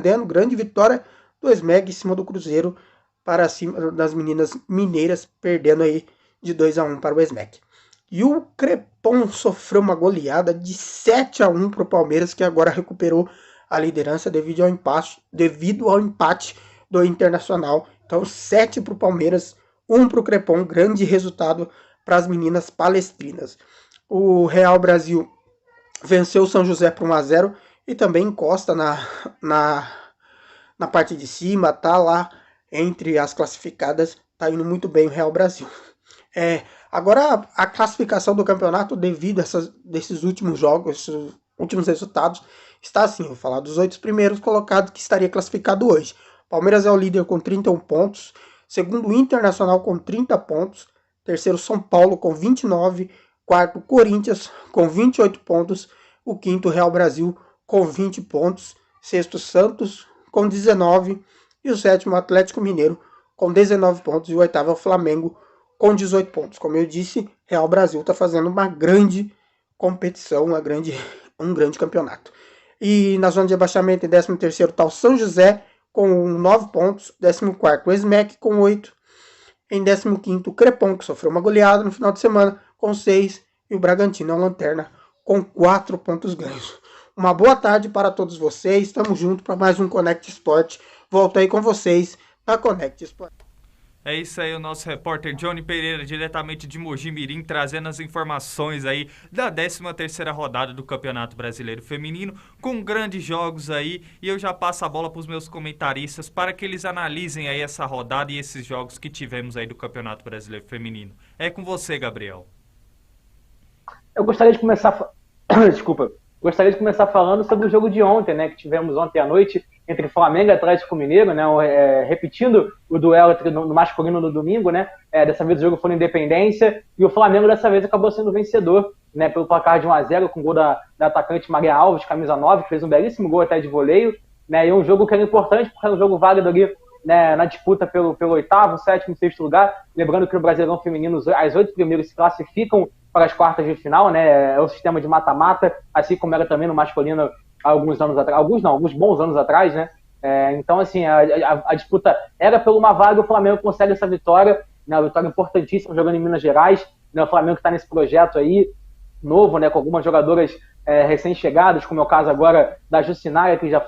surpreendendo, grande vitória do SMEG em cima do Cruzeiro, para cima das meninas mineiras, perdendo aí de 2-1 para o SMEC. E o Crepom sofreu uma goleada de 7-1 para o Palmeiras, que agora recuperou a liderança devido ao empate do Internacional. Então 7 para o Palmeiras, 1 para o Crepom, grande resultado para as meninas palestrinas. O Real Brasil venceu o São José por 1-0 e também encosta na parte de cima, tá lá entre as classificadas, tá indo muito bem o Real Brasil. Agora a classificação do campeonato, devido a desses últimos jogos, esses últimos resultados, está assim, vou falar dos 8 primeiros colocados que estaria classificado hoje. Palmeiras é o líder com 31 pontos, segundo o Internacional com 30 pontos, terceiro São Paulo com 29, quarto Corinthians com 28 pontos, o quinto Real Brasil com 20 pontos, sexto Santos com 19 e o sétimo Atlético Mineiro com 19 pontos e o oitavo é o Flamengo com 18 pontos. Como eu disse, Real Brasil está fazendo uma grande competição, um grande campeonato. E na zona de abaixamento, em 13º está o São José com 9 pontos, 14º o SMEC com 8, em 15º o Crepom, que sofreu uma goleada no final de semana, com 6, e o Bragantino é o lanterna com 4 pontos ganhos. Uma boa tarde para todos vocês, estamos juntos para mais um Conect Sport. Volto aí com vocês na Conect Sport. É isso aí, o nosso repórter Johnny Pereira, diretamente de Mogi Mirim, trazendo as informações aí da 13ª rodada do Campeonato Brasileiro Feminino, com grandes jogos aí, e eu já passo a bola para os meus comentaristas para que eles analisem aí essa rodada e esses jogos que tivemos aí do Campeonato Brasileiro Feminino. É com você, Gabriel. Eu gostaria de começar... Gostaria de começar falando sobre o jogo de ontem, né, que tivemos ontem à noite entre Flamengo e Atlético Mineiro, né, repetindo o duelo no masculino no domingo, né, dessa vez o jogo foi na Independência e o Flamengo dessa vez acabou sendo vencedor, né, pelo placar de 1-0 com o gol da atacante Maria Alves, camisa 9, que fez um belíssimo gol até de voleio, né, e um jogo que era importante porque era um jogo válido ali, né, na disputa pelo 8º, 7º e 6º lugar, lembrando que no Brasileirão Feminino as 8 primeiros se classificam para as quartas de final, né? É o sistema de mata-mata, assim como era também no masculino alguns bons anos atrás, né? Então, assim, a disputa era por uma vaga, o Flamengo consegue essa vitória, né? Uma vitória importantíssima jogando em Minas Gerais, né? O Flamengo que está nesse projeto aí, novo, né? Com algumas jogadoras recém-chegadas, como é o caso agora da Jucinaia, que já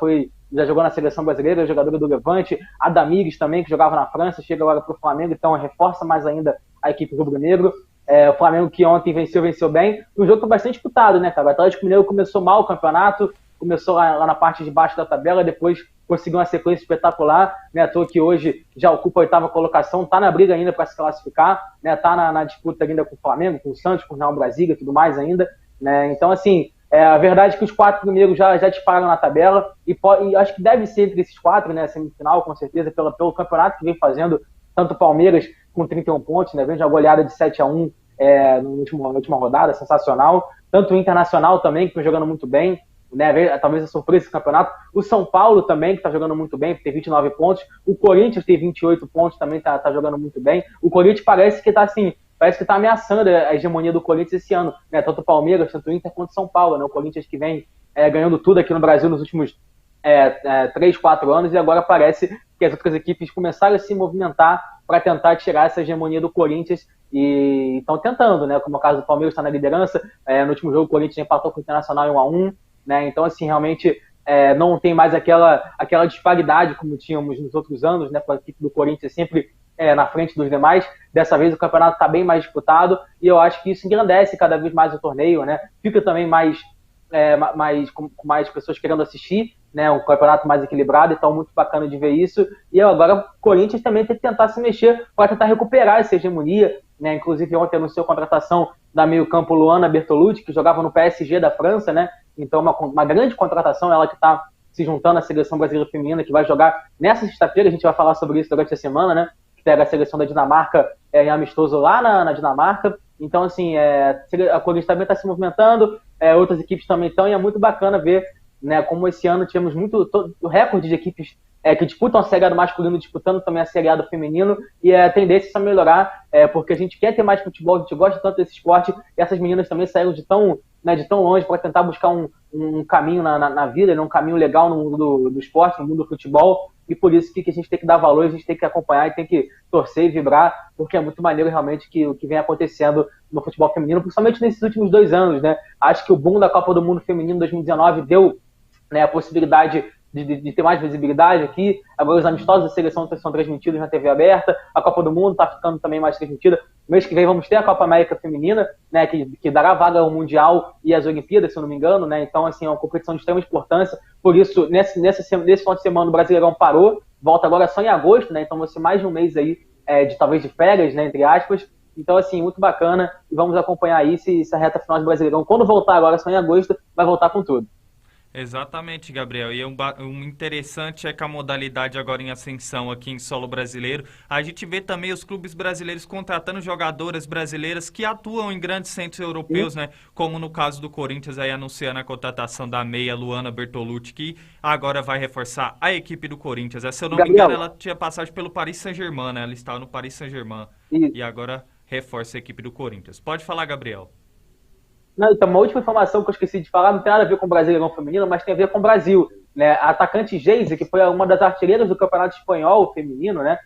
jogou na seleção brasileira, jogadora do Levante, a Damires também, que jogava na França, chega agora para o Flamengo, então reforça mais ainda a equipe rubro-negro. O Flamengo que ontem venceu bem. Um jogo foi bastante disputado, né, cara? O Atlético Mineiro começou mal o campeonato, começou lá na parte de baixo da tabela, depois conseguiu uma sequência espetacular, né? À toa que hoje já ocupa a 8ª colocação, tá na briga ainda para se classificar, né? Tá na disputa ainda com o Flamengo, com o Santos, com o Real Brasília e tudo mais ainda, né? Então, assim, a verdade é que os 4 primeiros já dispararam na tabela e acho que deve ser entre esses 4, né? Semifinal, com certeza, pelo campeonato que vem fazendo, tanto o Palmeiras com 31 pontos, né? Vem de uma goleada de 7-1 na última rodada, sensacional. Tanto o Internacional também, que vem jogando muito bem, né? Talvez a surpresa desse campeonato. O São Paulo também, que está jogando muito bem, tem 29 pontos. O Corinthians tem 28 pontos, também tá jogando muito bem. O Corinthians parece que está ameaçando a hegemonia do Corinthians esse ano, né? Tanto o Palmeiras, tanto o Inter quanto o São Paulo, né? O Corinthians que vem ganhando tudo aqui no Brasil nos últimos 3, 4 anos, e agora parece que as outras equipes começaram a se movimentar para tentar tirar essa hegemonia do Corinthians e estão tentando, né? Como é o caso do Palmeiras, está na liderança. No último jogo o Corinthians empatou com o Internacional em 1-1, né? Então, assim, realmente não tem mais aquela disparidade como tínhamos nos outros anos, né? Com a equipe do Corinthians sempre na frente dos demais. Dessa vez o campeonato está bem mais disputado e eu acho que isso engrandece cada vez mais o torneio, né? Fica também com mais pessoas querendo assistir, né? Um campeonato mais equilibrado, então muito bacana de ver isso. E agora o Corinthians também tem que tentar se mexer para tentar recuperar essa hegemonia, né? Inclusive ontem anunciou a contratação da meio-campo Luana Bertolucci, que jogava no PSG da França, né? Então uma grande contratação, ela que está se juntando à seleção brasileira feminina, que vai jogar nessa sexta-feira, a gente vai falar sobre isso durante a semana, né? Que pega a seleção da Dinamarca em amistoso lá na Dinamarca. Então, assim, a Corinthians também está se movimentando, outras equipes também estão, e é muito bacana ver, né, como esse ano tivemos o recorde de equipes que disputam a Série A do masculino, disputando também a Série A do feminino, e a tendência é melhorar, porque a gente quer ter mais futebol, a gente gosta tanto desse esporte, e essas meninas também saíram de tão né, de tão longe para tentar buscar um caminho na vida, né, um caminho legal no mundo do esporte, no mundo do futebol, e por isso que a gente tem que dar valor, a gente tem que acompanhar e tem que torcer e vibrar, porque é muito maneiro realmente o que vem acontecendo no futebol feminino, principalmente nesses últimos 2 anos, né? Acho que o boom da Copa do Mundo Feminino 2019 deu, né, a possibilidade de ter mais visibilidade aqui. Agora os amistosos da seleção são transmitidos na TV aberta, a Copa do Mundo está ficando também mais transmitida. Mês que vem vamos ter a Copa América Feminina, né, que dará vaga ao Mundial e às Olimpíadas, se eu não me engano, né? Então, assim, é uma competição de extrema importância. Por isso, nesse final de semana o Brasileirão parou, volta agora só em agosto, né? Então vai ser mais de um mês aí, talvez de férias, né, entre aspas. Então, assim, muito bacana, e vamos acompanhar aí se a reta final do Brasileirão, quando voltar agora só em agosto, vai voltar com tudo. Exatamente, Gabriel. E um interessante é que a modalidade agora em ascensão aqui em solo brasileiro, a gente vê também os clubes brasileiros contratando jogadoras brasileiras que atuam em grandes centros europeus, né? Como no caso do Corinthians, aí anunciando a contratação da meia Luana Bertolucci, que agora vai reforçar a equipe do Corinthians. Se eu não me engano, ela tinha passagem pelo Paris Saint-Germain, né? Ela estava no Paris Saint-Germain e agora reforça a equipe do Corinthians. Pode falar, Gabriel. Não, então, uma última informação que eu esqueci de falar, não tem nada a ver com o Brasileirão Feminino, mas tem a ver com o Brasil, né? A atacante Geise, que foi uma das artilheiras do Campeonato Espanhol Feminino, né?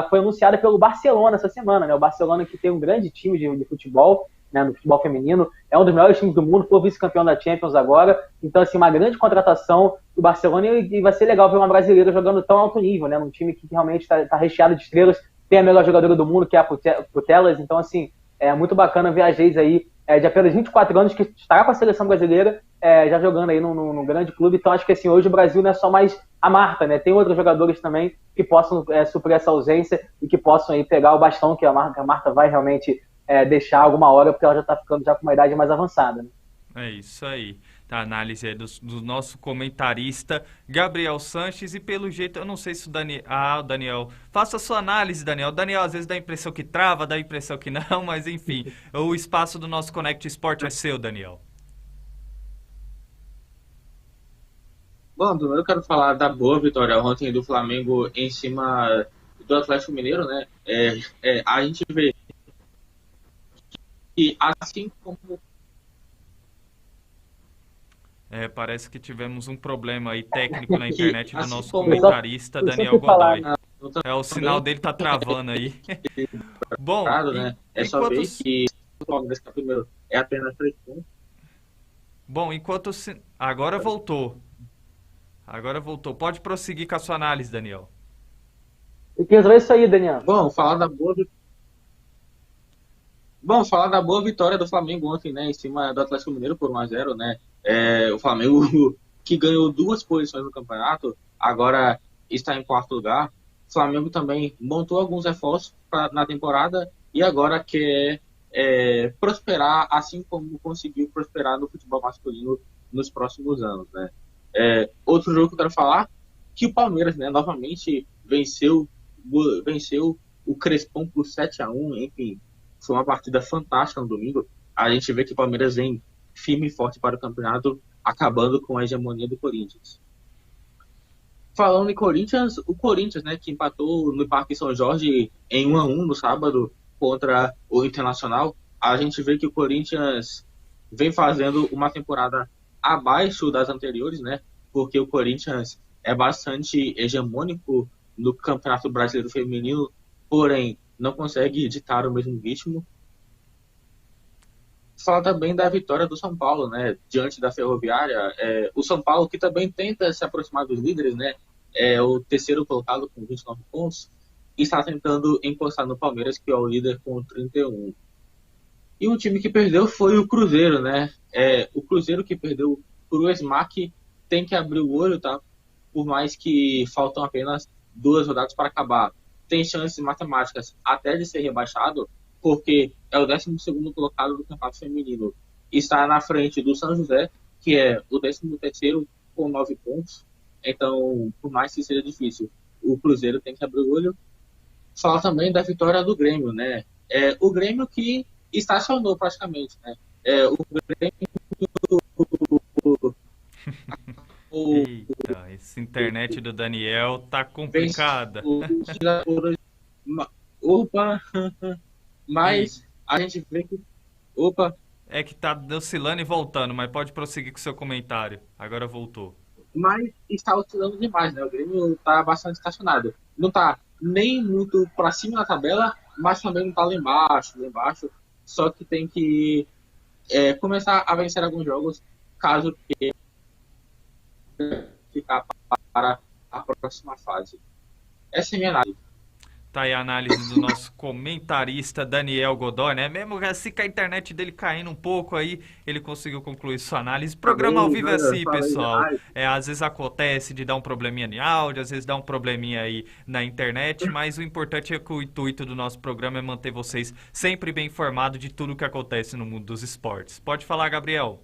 Foi anunciada pelo Barcelona essa semana, né? O Barcelona, que tem um grande time de futebol, né, no futebol feminino, é um dos melhores times do mundo, foi vice-campeão da Champions agora. Então, assim, uma grande contratação do Barcelona, e vai ser legal ver uma brasileira jogando tão alto nível, né? Num time que realmente está recheado de estrelas, tem a melhor jogadora do mundo, que é a Putellas. Então, assim, é muito bacana ver a Geise aí, de apenas 24 anos, que estará com a seleção brasileira, já jogando aí num grande clube. Então, acho que assim, hoje o Brasil não é só mais a Marta, né? Tem outros jogadores também que possam suprir essa ausência e que possam aí pegar o bastão que a Marta vai realmente deixar alguma hora, porque ela já está ficando já com uma idade mais avançada, né? É isso aí. A análise é do nosso comentarista Gabriel Sanches, e pelo jeito, eu não sei se o Daniel... o Daniel... Faça a sua análise, Daniel. O Daniel às vezes dá a impressão que trava, dá a impressão que não, mas enfim, o espaço do nosso Connect Sport é seu, Daniel. Bom, primeiro eu quero falar da boa vitória ontem do Flamengo em cima do Atlético Mineiro, né? A gente vê que assim como... parece que tivemos um problema aí técnico na internet do nosso como... comentarista Daniel Godoy. O sinal também... dele tá travando aí. Bom, né? Só ver que o Palmeiras que é primeiro é apenas 3 pontos. Bom, enquanto... Agora voltou. Pode prosseguir com a sua análise, Daniel. Eu queria saber isso aí, Daniel. Bom, falar da boa vitória do Flamengo ontem, né, em cima do Atlético Mineiro por 1-0, né? O Flamengo, que ganhou 2 posições no campeonato, agora está em 4º lugar. O Flamengo também montou alguns reforços na temporada e agora quer prosperar, assim como conseguiu prosperar no futebol masculino nos próximos anos, né? Outro jogo que eu quero falar, que o Palmeiras, né, novamente venceu o Crespon por 7-1, enfim, foi uma partida fantástica no domingo. A gente vê que o Palmeiras vem firme e forte para o campeonato, acabando com a hegemonia do Corinthians. Falando em Corinthians, o Corinthians, né, que empatou no Parque São Jorge em 1-1 no sábado contra o Internacional, a gente vê que o Corinthians vem fazendo uma temporada abaixo das anteriores, né, porque o Corinthians é bastante hegemônico no Campeonato Brasileiro Feminino, porém não consegue ditar o mesmo ritmo. Falar também da vitória do São Paulo, né, diante da Ferroviária. O São Paulo, que também tenta se aproximar dos líderes, né, é o terceiro colocado com 29 pontos, e está tentando encostar no Palmeiras, que é o líder com 31. E o time que perdeu foi o Cruzeiro, né? O Cruzeiro que perdeu por o SMAC tem que abrir o olho, tá? Por mais que faltam apenas 2 rodadas para acabar. Tem chances matemáticas até de ser rebaixado, porque é o 12º colocado do campeonato feminino. Está na frente do São José, que é o 13º com 9 pontos. Então, por mais que seja difícil, o Cruzeiro tem que abrir o olho. Fala também da vitória do Grêmio, né? O Grêmio que estacionou praticamente, né? O Grêmio... Eita, essa internet do Daniel tá complicada. Opa! Mas a gente vê que... Opa! É que tá oscilando e voltando, mas pode prosseguir com o seu comentário. Agora voltou. Mas está oscilando demais, né? O Grêmio está bastante estacionado. Não está nem muito para cima da tabela, mas também não está lá embaixo, lá embaixo. Só que tem que começar a vencer alguns jogos, caso que ficar para a próxima fase. Essa é a minha análise. Tá aí a análise do nosso comentarista Daniel Godoy, né? Mesmo assim com a internet dele caindo um pouco aí, ele conseguiu concluir sua análise. Programa ao vivo é assim, pessoal. Às vezes acontece de dar um probleminha de áudio, às vezes dá um probleminha aí na internet, mas o importante é que o intuito do nosso programa é manter vocês sempre bem informados de tudo que acontece no mundo dos esportes. Pode falar, Gabriel.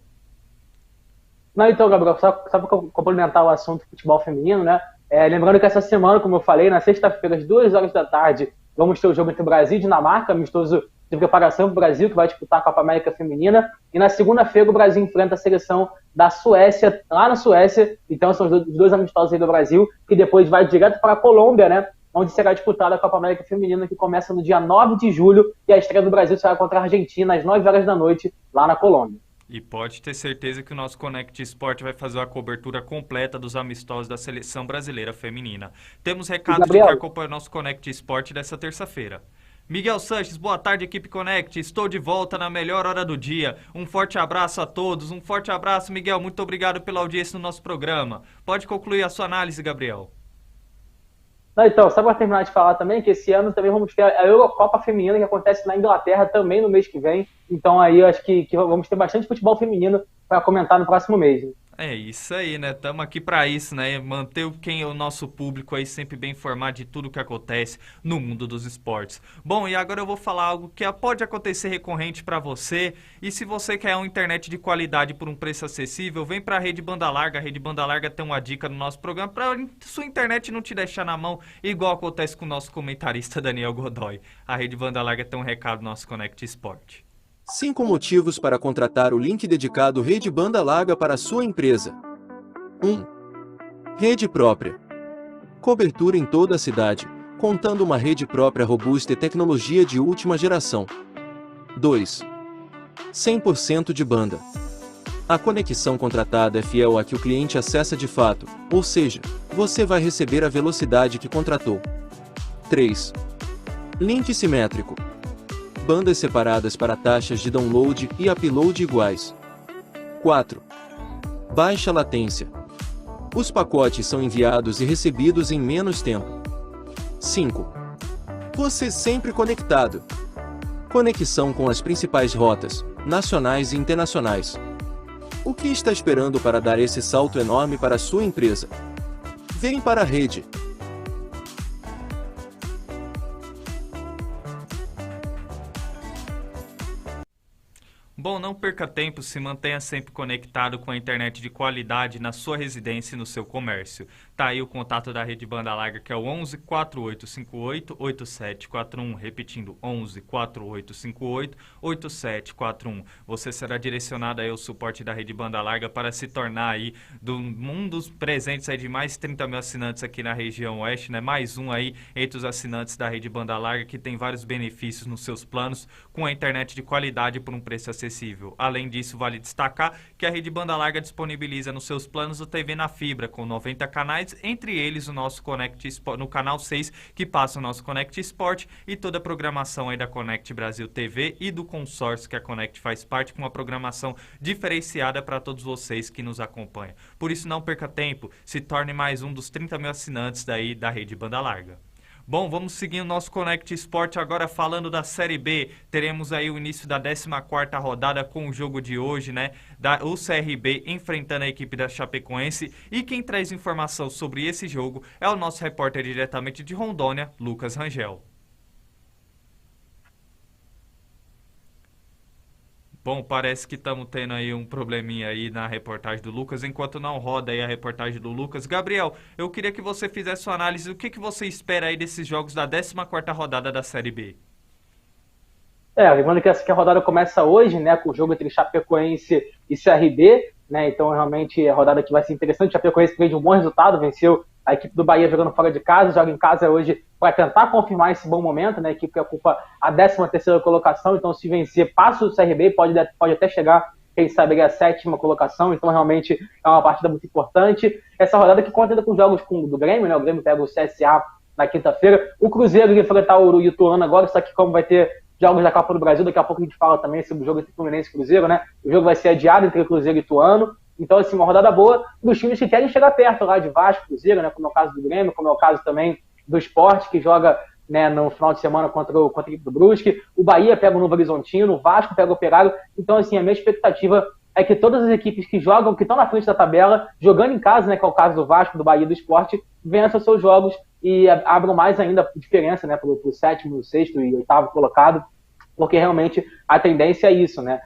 Não, então, Gabriel, só para complementar o assunto futebol feminino, né? Lembrando que essa semana, como eu falei, na sexta-feira, às 2 horas da tarde, vamos ter o jogo entre Brasil e Dinamarca, amistoso de preparação para o Brasil, que vai disputar a Copa América Feminina. E na segunda-feira, o Brasil enfrenta a seleção da Suécia, lá na Suécia. Então, são os dois amistosos aí do Brasil, que depois vai direto para a Colômbia, né? Onde será disputada a Copa América Feminina, que começa no dia 9 de julho. E a estreia do Brasil será contra a Argentina, às 9 horas da noite, lá na Colômbia. E pode ter certeza que o nosso Connect Sport vai fazer a cobertura completa dos amistosos da seleção brasileira feminina. Temos recados de quem acompanha o nosso Connect Sport dessa terça-feira. Miguel Sanches, boa tarde, equipe Connect. Estou de volta na melhor hora do dia. Um forte abraço a todos. Um forte abraço, Miguel. Muito obrigado pela audiência no nosso programa. Pode concluir a sua análise, Gabriel. Não, então, só para terminar de falar também, que esse ano também vamos ter a Eurocopa Feminina, que acontece na Inglaterra também no mês que vem. Então aí eu acho que vamos ter bastante futebol feminino para comentar no próximo mês. É isso aí, né? Estamos aqui para isso, né? Manter o nosso público aí sempre bem informado de tudo que acontece no mundo dos esportes. Bom, e agora eu vou falar algo que pode acontecer recorrente para você. E se você quer uma internet de qualidade por um preço acessível, vem para a Rede Banda Larga. A Rede Banda Larga tem uma dica no nosso programa para sua internet não te deixar na mão, igual acontece com o nosso comentarista Daniel Godoy. A Rede Banda Larga tem um recado no nosso Connect Sport. 5 motivos para contratar o link dedicado Rede Banda Larga para a sua empresa. 1. Rede própria. Cobertura em toda a cidade, contando uma rede própria robusta e tecnologia de última geração. 2. 100% de banda. A conexão contratada é fiel à que o cliente acessa de fato, ou seja, você vai receber a velocidade que contratou. 3. Link simétrico. Bandas separadas para taxas de download e upload iguais. 4. Baixa latência. Os pacotes são enviados e recebidos em menos tempo. 5. Você sempre conectado. Conexão com as principais rotas, nacionais e internacionais. O que está esperando para dar esse salto enorme para a sua empresa? Vem para a rede. Bom, não perca tempo, se mantenha sempre conectado com a internet de qualidade na sua residência e no seu comércio. Tá aí o contato da Rede Banda Larga, que é o 11 4858 8741, repetindo 11 4858 8741. Você será direcionado aí ao suporte da Rede Banda Larga para se tornar aí um dos presentes aí de mais 30 mil assinantes aqui na região oeste, né? Mais um aí entre os assinantes da Rede Banda Larga, que tem vários benefícios nos seus planos com a internet de qualidade por um preço acessível. Além disso, vale destacar que a Rede Banda Larga disponibiliza nos seus planos o TV na fibra, com 90 canais, entre eles o nosso Connect Sport, no canal 6, que passa o nosso Connect Sport, e toda a programação aí da Connect Brasil TV e do consórcio que a Connect faz parte, com uma programação diferenciada para todos vocês que nos acompanham. Por isso, não perca tempo, se torne mais um dos 30 mil assinantes daí da Rede Banda Larga. Bom, vamos seguir o nosso Connect Sport agora falando da Série B. Teremos aí o início da 14ª rodada com o jogo de hoje, né? O CRB enfrentando a equipe da Chapecoense. E quem traz informação sobre esse jogo é o nosso repórter diretamente de Rondônia, Lucas Rangel. Bom, parece que estamos tendo aí um probleminha aí na reportagem do Lucas, enquanto não roda aí a reportagem do Lucas. Gabriel, eu queria que você fizesse sua análise, o que você espera aí desses jogos da 14ª rodada da Série B? Lembrando que a rodada começa hoje, né, com o jogo entre Chapecoense e CRB, né, então realmente é a rodada que vai ser interessante. Chapecoense fez um bom resultado, venceu A equipe do Bahia jogando fora de casa, joga em casa hoje para tentar confirmar esse bom momento, né? A equipe que ocupa a 13ª colocação, então se vencer, passa o CRB, pode até chegar, quem sabe, a 7ª colocação, então realmente é uma partida muito importante. Essa rodada que conta ainda com jogos do Grêmio, né? O Grêmio pega o CSA na quinta-feira, o Cruzeiro vai enfrentar o Ituano agora, só que como vai ter jogos da Copa do Brasil, daqui a pouco a gente fala também sobre o jogo entre Fluminense e Cruzeiro, né? O jogo vai ser adiado entre Cruzeiro e Ituano. Então, assim, uma rodada boa dos times que querem chegar perto lá de Vasco, Cruzeiro, né? Como é o caso do Grêmio, como é o caso também do Sport, que joga, né, no final de semana contra a equipe do Brusque. O Bahia pega o Novo Horizontino, o Vasco pega o Operário. Então, assim, a minha expectativa é que todas as equipes que jogam, que estão na frente da tabela, jogando em casa, né, que é o caso do Vasco, do Bahia e do Sport, vençam seus jogos e abram mais ainda a diferença, né, pro 7º, 6º e 8º colocado, porque realmente a tendência é isso, né?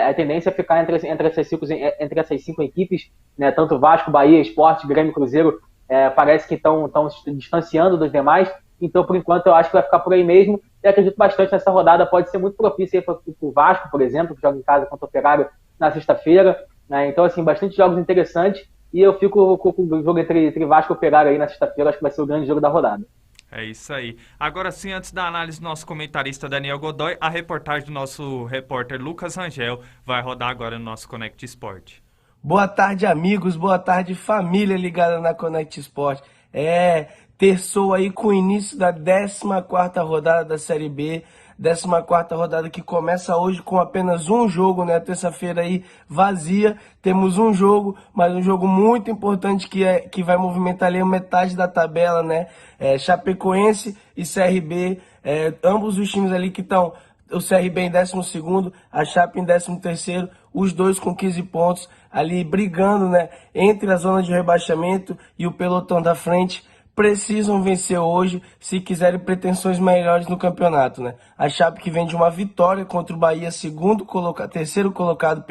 A tendência é ficar entre essas cinco equipes, né? Tanto Vasco, Bahia, Sport, Grêmio e Cruzeiro, parece que estão se distanciando dos demais. Então, por enquanto, eu acho que vai ficar por aí mesmo. E acredito bastante nessa rodada, pode ser muito propícia para o Vasco, por exemplo, que joga em casa contra o Operário na sexta-feira, né? Então, assim, bastante jogos interessantes. E eu fico com o jogo entre Vasco e Operário aí na sexta-feira, acho que vai ser o grande jogo da rodada. É isso aí. Agora sim, antes da análise do nosso comentarista Daniel Godoy, a reportagem do nosso repórter Lucas Rangel vai rodar agora no nosso Connect Sport. Boa tarde, amigos. Boa tarde, família ligada na Connect Sport. Terçou aí com o início da 14ª rodada da Série B. 14ª rodada que começa hoje com apenas um jogo, né? Terça-feira aí vazia, temos um jogo, mas um jogo muito importante que vai movimentar ali a metade da tabela, né? Chapecoense e CRB, ambos os times ali que estão, o CRB em 12º, a Chape em 13º, os dois com 15 pontos, ali brigando, né? Entre a zona de rebaixamento e o pelotão da frente. Precisam vencer hoje se quiserem pretensões melhores no campeonato, né? A Chape que vem de uma vitória contra o Bahia, terceiro colocado,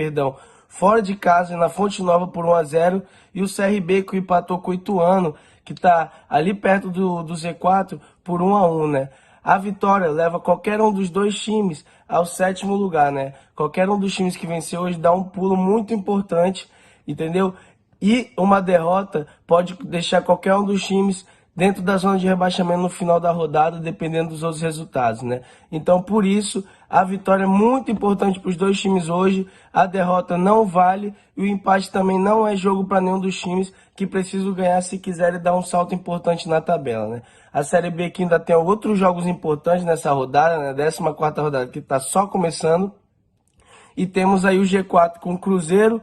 fora de casa na Fonte Nova por 1-0, e o CRB que empatou com o Ituano, que está ali perto do Z4 por 1-1, né? A vitória leva qualquer um dos dois times ao 7º lugar, né? Qualquer um dos times que vencer hoje dá um pulo muito importante, entendeu? E uma derrota pode deixar qualquer um dos times dentro da zona de rebaixamento no final da rodada, dependendo dos outros resultados, né? Então, por isso, a vitória é muito importante para os dois times hoje. A derrota não vale e o empate também não é jogo para nenhum dos times, que precisam ganhar se quiserem dar um salto importante na tabela, né? A Série B que ainda tem outros jogos importantes nessa rodada, né? 14ª rodada que está só começando. E temos aí o G4 com Cruzeiro,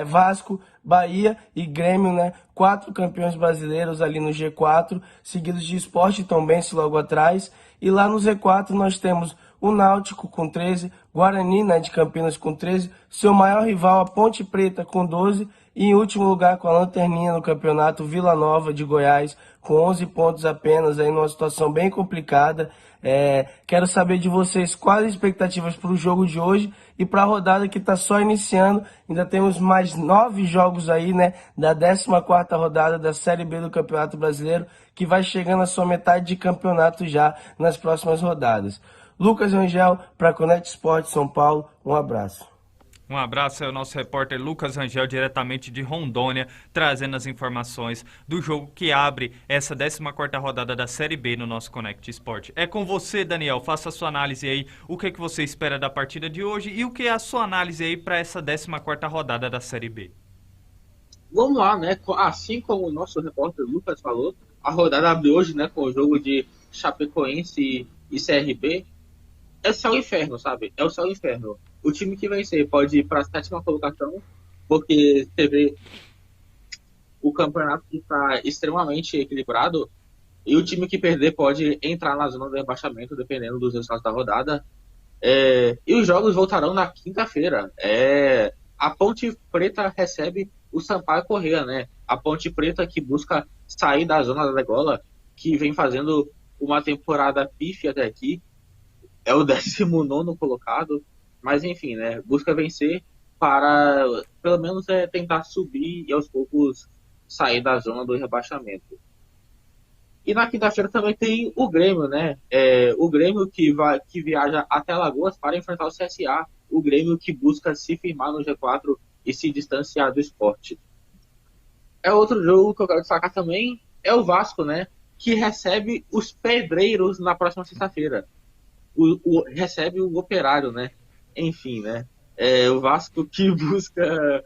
Vasco, Bahia e Grêmio, né? 4 campeões brasileiros ali no G4, seguidos de Sport e Tombense logo atrás. E lá no Z4 nós temos o Náutico com 13, Guarani, né, de Campinas com 13, seu maior rival, a Ponte Preta, com 12, e em último lugar com a lanterninha no campeonato, Vila Nova de Goiás, com 11 pontos apenas, aí numa situação bem complicada. Quero saber de vocês quais as expectativas para o jogo de hoje e para a rodada que está só iniciando. Ainda temos mais 9 jogos aí, né, da 14ª rodada da Série B do Campeonato Brasileiro, que vai chegando à sua metade de campeonato já nas próximas rodadas. Lucas Rangel para Connect Sport São Paulo, um abraço. Um abraço ao nosso repórter Lucas Rangel, diretamente de Rondônia, trazendo as informações do jogo que abre essa 14ª rodada da Série B no nosso Connect Sport. É com você, Daniel, faça a sua análise aí, o que você espera da partida de hoje e o que é a sua análise aí para essa 14ª rodada da Série B. Vamos lá, né? Assim como o nosso repórter Lucas falou, a rodada abre hoje, né, com o jogo de Chapecoense e CRB. É o céu e inferno, sabe? É o céu e inferno. O time que vencer pode ir para a 7ª colocação, porque você vê o campeonato que está extremamente equilibrado, e o time que perder pode entrar na zona do rebaixamento, dependendo dos resultados da rodada. E os jogos voltarão na quinta-feira. A Ponte Preta recebe o Sampaio Corrêa, né? A Ponte Preta que busca sair da zona da degola, que vem fazendo uma temporada pífia até aqui. É o 19º colocado, mas enfim, né? Busca vencer para, pelo menos, tentar subir e aos poucos sair da zona do rebaixamento. E na quinta-feira também tem o Grêmio, né? O Grêmio que viaja até Alagoas para enfrentar o CSA. O Grêmio que busca se firmar no G4 e se distanciar do Sport. É outro jogo que eu quero destacar também, é o Vasco, né, que recebe os pedreiros na próxima sexta-feira. Recebe o Operário, né? Enfim, né? O Vasco que busca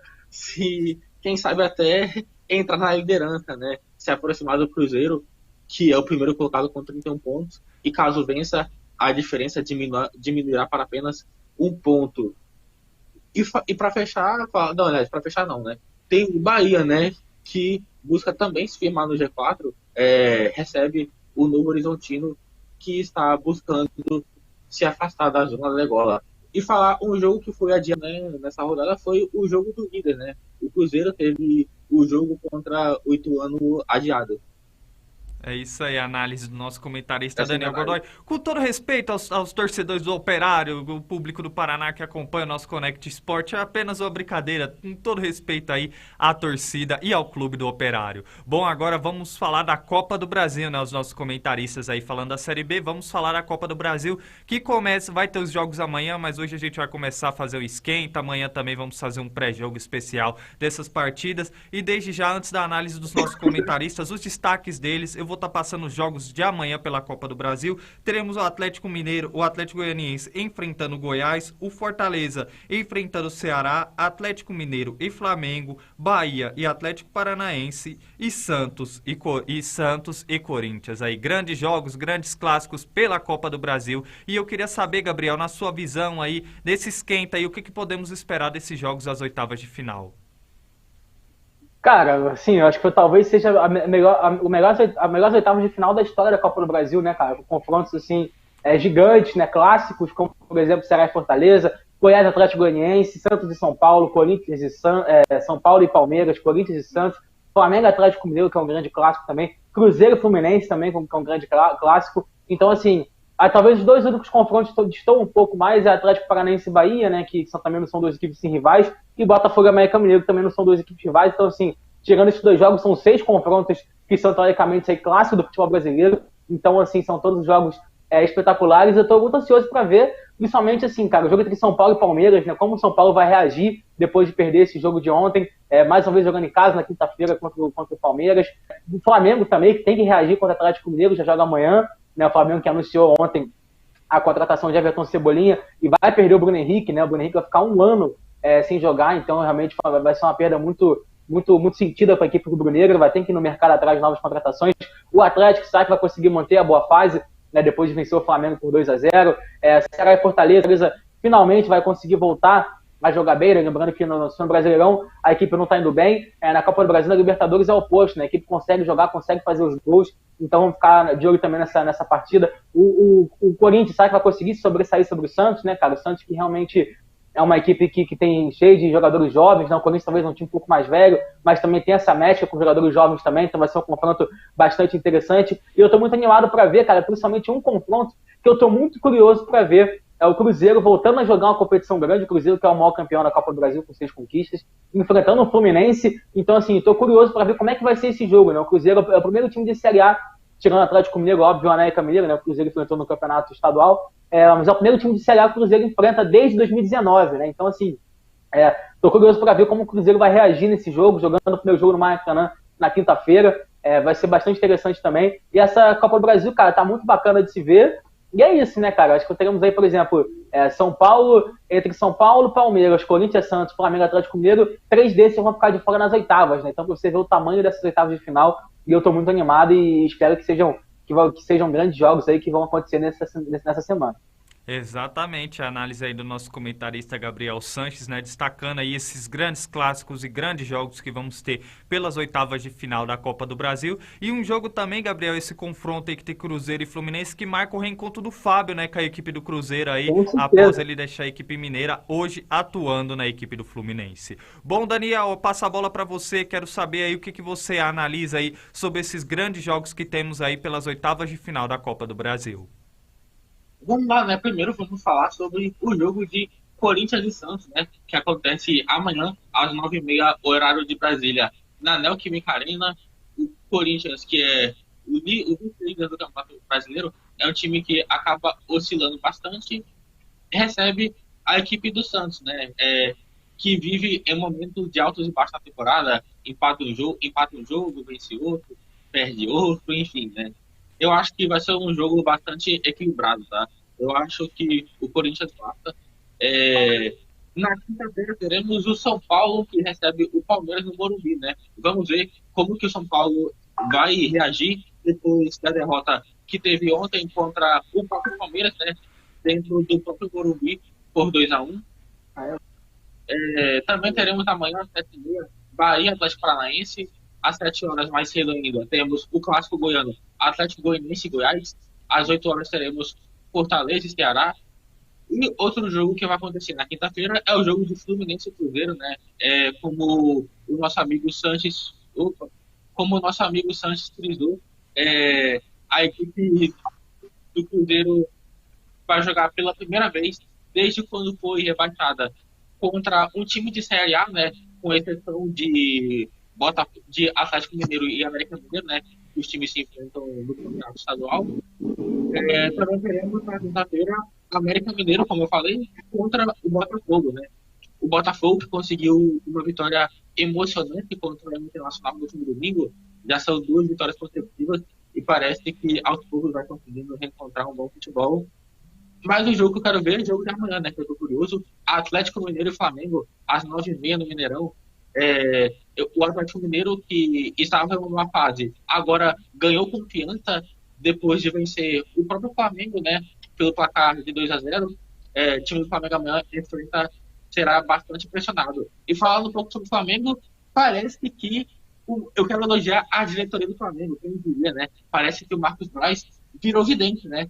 quem sabe até entrar na liderança, né? Se aproximar do Cruzeiro, que é o primeiro colocado com 31 pontos, e caso vença, a diferença diminuirá para apenas um ponto. E para fechar, não, aliás, para fechar não, né? Tem o Bahia, né? Que busca também se firmar no G4, recebe o Novo Horizontino, que está buscando se afastar da zona da degola. E falar um jogo que foi adiado, né, nessa rodada foi o jogo do líder, né? O Cruzeiro teve o jogo contra o Ituano adiado. É isso aí, a análise do nosso comentarista Daniel Godoy. Com todo respeito aos torcedores do Operário, o público do Paraná que acompanha o nosso Connect Sport, é apenas uma brincadeira, com todo respeito aí à torcida e ao clube do Operário. Bom, agora vamos falar da Copa do Brasil, né? Os nossos comentaristas aí falando da Série B, vamos falar da Copa do Brasil, que começa, vai ter os jogos amanhã, mas hoje a gente vai começar a fazer o esquenta, amanhã também vamos fazer um pré-jogo especial dessas partidas, e desde já, antes da análise dos nossos comentaristas, os destaques deles, eu vou estar passando os jogos de amanhã pela Copa do Brasil. Teremos o Atlético Mineiro, o Atlético Goianiense enfrentando o Goiás, o Fortaleza enfrentando o Ceará, Atlético Mineiro e Flamengo, Bahia e Atlético Paranaense e Santos e Corinthians. Aí, grandes jogos, grandes clássicos pela Copa do Brasil. E eu queria saber, Gabriel, na sua visão aí, desse esquenta aí, o que podemos esperar desses jogos às oitavas de final? Cara, assim, eu acho que talvez seja a melhor oitava de final da história da Copa do Brasil, né, cara? Com confrontos, assim, gigantes, né? Clássicos, como, por exemplo, Ceará e Fortaleza, Goiás, Atlético Goianiense, Santos e São Paulo, Corinthians e São Paulo e Palmeiras, Corinthians e Santos, Flamengo e Atlético Mineiro, que é um grande clássico também, Cruzeiro e Fluminense também, que é um grande clássico. Então, assim, talvez os dois únicos confrontos estão um pouco mais, Atlético Paranaense e Bahia, né, que também não são duas equipes assim, rivais, e Botafogo e América Mineiro, que também não são duas equipes rivais. Então, assim, tirando esses dois jogos, são 6 confrontos que são, teoricamente, aí, clássicos do futebol brasileiro. Então, assim, são todos jogos espetaculares. Eu estou muito ansioso para ver, principalmente, assim, cara, o jogo entre São Paulo e Palmeiras, né, como o São Paulo vai reagir depois de perder esse jogo de ontem, mais uma vez jogando em casa na quinta-feira contra o Palmeiras. O Flamengo também, que tem que reagir contra o Atlético Mineiro, já joga amanhã, né, o Flamengo que anunciou ontem a contratação de Everton Cebolinha e vai perder o Bruno Henrique, né? O Bruno Henrique vai ficar um ano sem jogar, então realmente vai ser uma perda muito sentida para a equipe rubro-negra, vai ter que ir no mercado atrás de novas contratações. O Atlético sabe que vai conseguir manter a boa fase, né? Depois de vencer o Flamengo por 2-0. Ceará e Fortaleza finalmente vai conseguir voltar a jogar bem, né? Lembrando que no Brasileirão a equipe não está indo bem, na Copa do Brasil, na Libertadores é o oposto, né? A equipe consegue jogar, consegue fazer os gols, então vamos ficar de olho também nessa partida. O Corinthians sabe que vai conseguir sobressair sobre o Santos, né, cara? O Santos que realmente é uma equipe que tem cheio de jogadores jovens, né? O Corinthians talvez um time um pouco mais velho, mas também tem essa mecha com jogadores jovens também, então vai ser um confronto bastante interessante. E eu tô muito animado para ver, cara, principalmente um confronto que eu tô muito curioso para ver, é o Cruzeiro voltando a jogar uma competição grande, o Cruzeiro que é o maior campeão da Copa do Brasil com 6 conquistas, enfrentando o Fluminense. Então, assim, tô curioso para ver como é que vai ser esse jogo, né? O Cruzeiro é o primeiro time de Série A, tirando o Atlético Mineiro, óbvio, o América Mineiro, né? O Cruzeiro enfrentou no campeonato estadual, mas é o primeiro time de Série A que o Cruzeiro enfrenta desde 2019, né? Então, assim, tô curioso para ver como o Cruzeiro vai reagir nesse jogo, jogando o primeiro jogo no Maracanã na quinta-feira. Vai ser bastante interessante também. E essa Copa do Brasil, cara, tá muito bacana de se ver. E é isso, né, cara? Acho que teremos aí, por exemplo, entre São Paulo, Palmeiras, Corinthians, Santos, Flamengo, Atlético Mineiro, 3 desses vão ficar de fora nas oitavas, né? Então, pra você ver o tamanho dessas oitavas de final, e eu tô muito animado e espero que sejam grandes jogos aí que vão acontecer nessa semana. Exatamente, a análise aí do nosso comentarista Gabriel Sanches, né, destacando aí esses grandes clássicos e grandes jogos que vamos ter pelas oitavas de final da Copa do Brasil. E um jogo também, Gabriel, esse confronto aí que tem Cruzeiro e Fluminense, que marca o reencontro do Fábio, né, com a equipe do Cruzeiro aí, após ele deixar a equipe mineira, hoje atuando na equipe do Fluminense. Bom, Daniel, eu passo a bola para você, quero saber aí o que você analisa aí sobre esses grandes jogos que temos aí pelas oitavas de final da Copa do Brasil. Vamos lá, né? Primeiro vamos falar sobre o jogo de Corinthians e Santos, né? Que acontece amanhã às 9h30, horário de Brasília, na Neoquímica Arena. O Corinthians, que é o líder do Campeonato Brasileiro, é um time que acaba oscilando bastante, recebe a equipe do Santos, né? Que vive em momentos de altos e baixos na temporada, empata um jogo, vence outro. perde outro, enfim, né? Eu acho que vai ser um jogo bastante equilibrado, tá? Eu acho que o Corinthians passa. É, Na quinta-feira teremos o São Paulo que recebe o Palmeiras no Morumbi, né? Vamos ver como que o São Paulo vai reagir depois da derrota que teve ontem contra o próprio Palmeiras, né? Dentro do próprio Morumbi por 2-1. Também teremos amanhã às 7h30 Bahia Atlético Paranaense. Às 7 horas mais cedo ainda temos o Clássico Goiano Atlético Goianiense e Goiás. Às 8 horas teremos Fortaleza e Ceará. E outro jogo que vai acontecer na quinta-feira é o jogo do Fluminense e Cruzeiro, né? Como o nosso amigo Sanches, como o nosso amigo Sanches frisou, a equipe do Cruzeiro vai jogar pela primeira vez desde quando foi rebaixada contra um time de Série A, né? Com exceção de Atlético Mineiro e América Mineiro, né? Os times se enfrentam no campeonato estadual. Também teremos na quinta-feira América Mineiro, como eu falei, contra o Botafogo, né? O Botafogo que conseguiu uma vitória emocionante contra o Internacional no último domingo. Já são 2 vitórias consecutivas e parece que aos poucos vai conseguindo reencontrar um bom futebol. Mas o jogo que eu quero ver é o jogo de amanhã, né? Que eu tô curioso. Atlético Mineiro e Flamengo, às 9h30 no Mineirão. O Atlético Mineiro, que estava em uma fase, agora ganhou confiança depois de vencer o próprio Flamengo, né? Pelo placar de 2-0. O time do Flamengo amanhã será bastante pressionado. E falando um pouco sobre o Flamengo, parece que eu quero elogiar a diretoria do Flamengo, quem diria, né? Parece que o Marcos Braz virou vidente, né?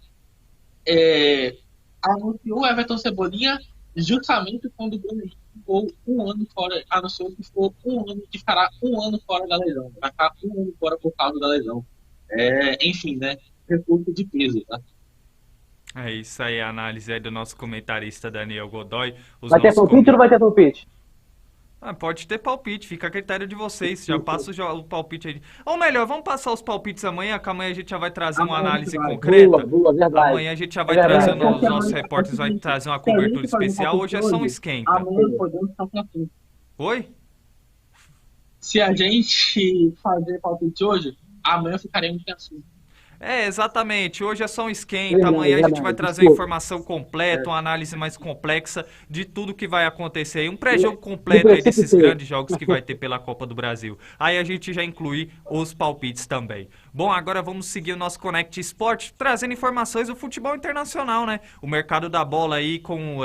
Anunciou o Everton Cebolinha justamente quando o Bruno Henrique ficou um ano fora, anunciou que ficou que ficará um ano fora da lesão, vai ficar um ano fora por causa da lesão. Enfim, né? Recurso de peso, tá? É isso aí, a análise aí do nosso comentarista Daniel Godoy. Vai ter palpite ou não vai ter palpite? Pode ter palpite, fica a critério de vocês. Já passa o palpite aí. Ou melhor, vamos passar os palpites amanhã, que amanhã a gente já vai trazer uma análise concreta. Boa, verdade. Amanhã a gente já vai trazer, os nossos repórteres vai trazer uma cobertura especial. Hoje é só um esquenta. Amanhã podemos ficar com assunto. Oi? Se a gente fazer palpite hoje, amanhã ficaremos sem assunto. Exatamente. Hoje é só um esquenta. Amanhã a gente vai trazer a informação completa, uma análise mais complexa de tudo que vai acontecer aí. Um pré-jogo completo aí desses grandes jogos que vai ter pela Copa do Brasil. Aí a gente já inclui os palpites também. Bom, agora vamos seguir o nosso Connect Sport, trazendo informações do futebol internacional, né? O mercado da bola aí com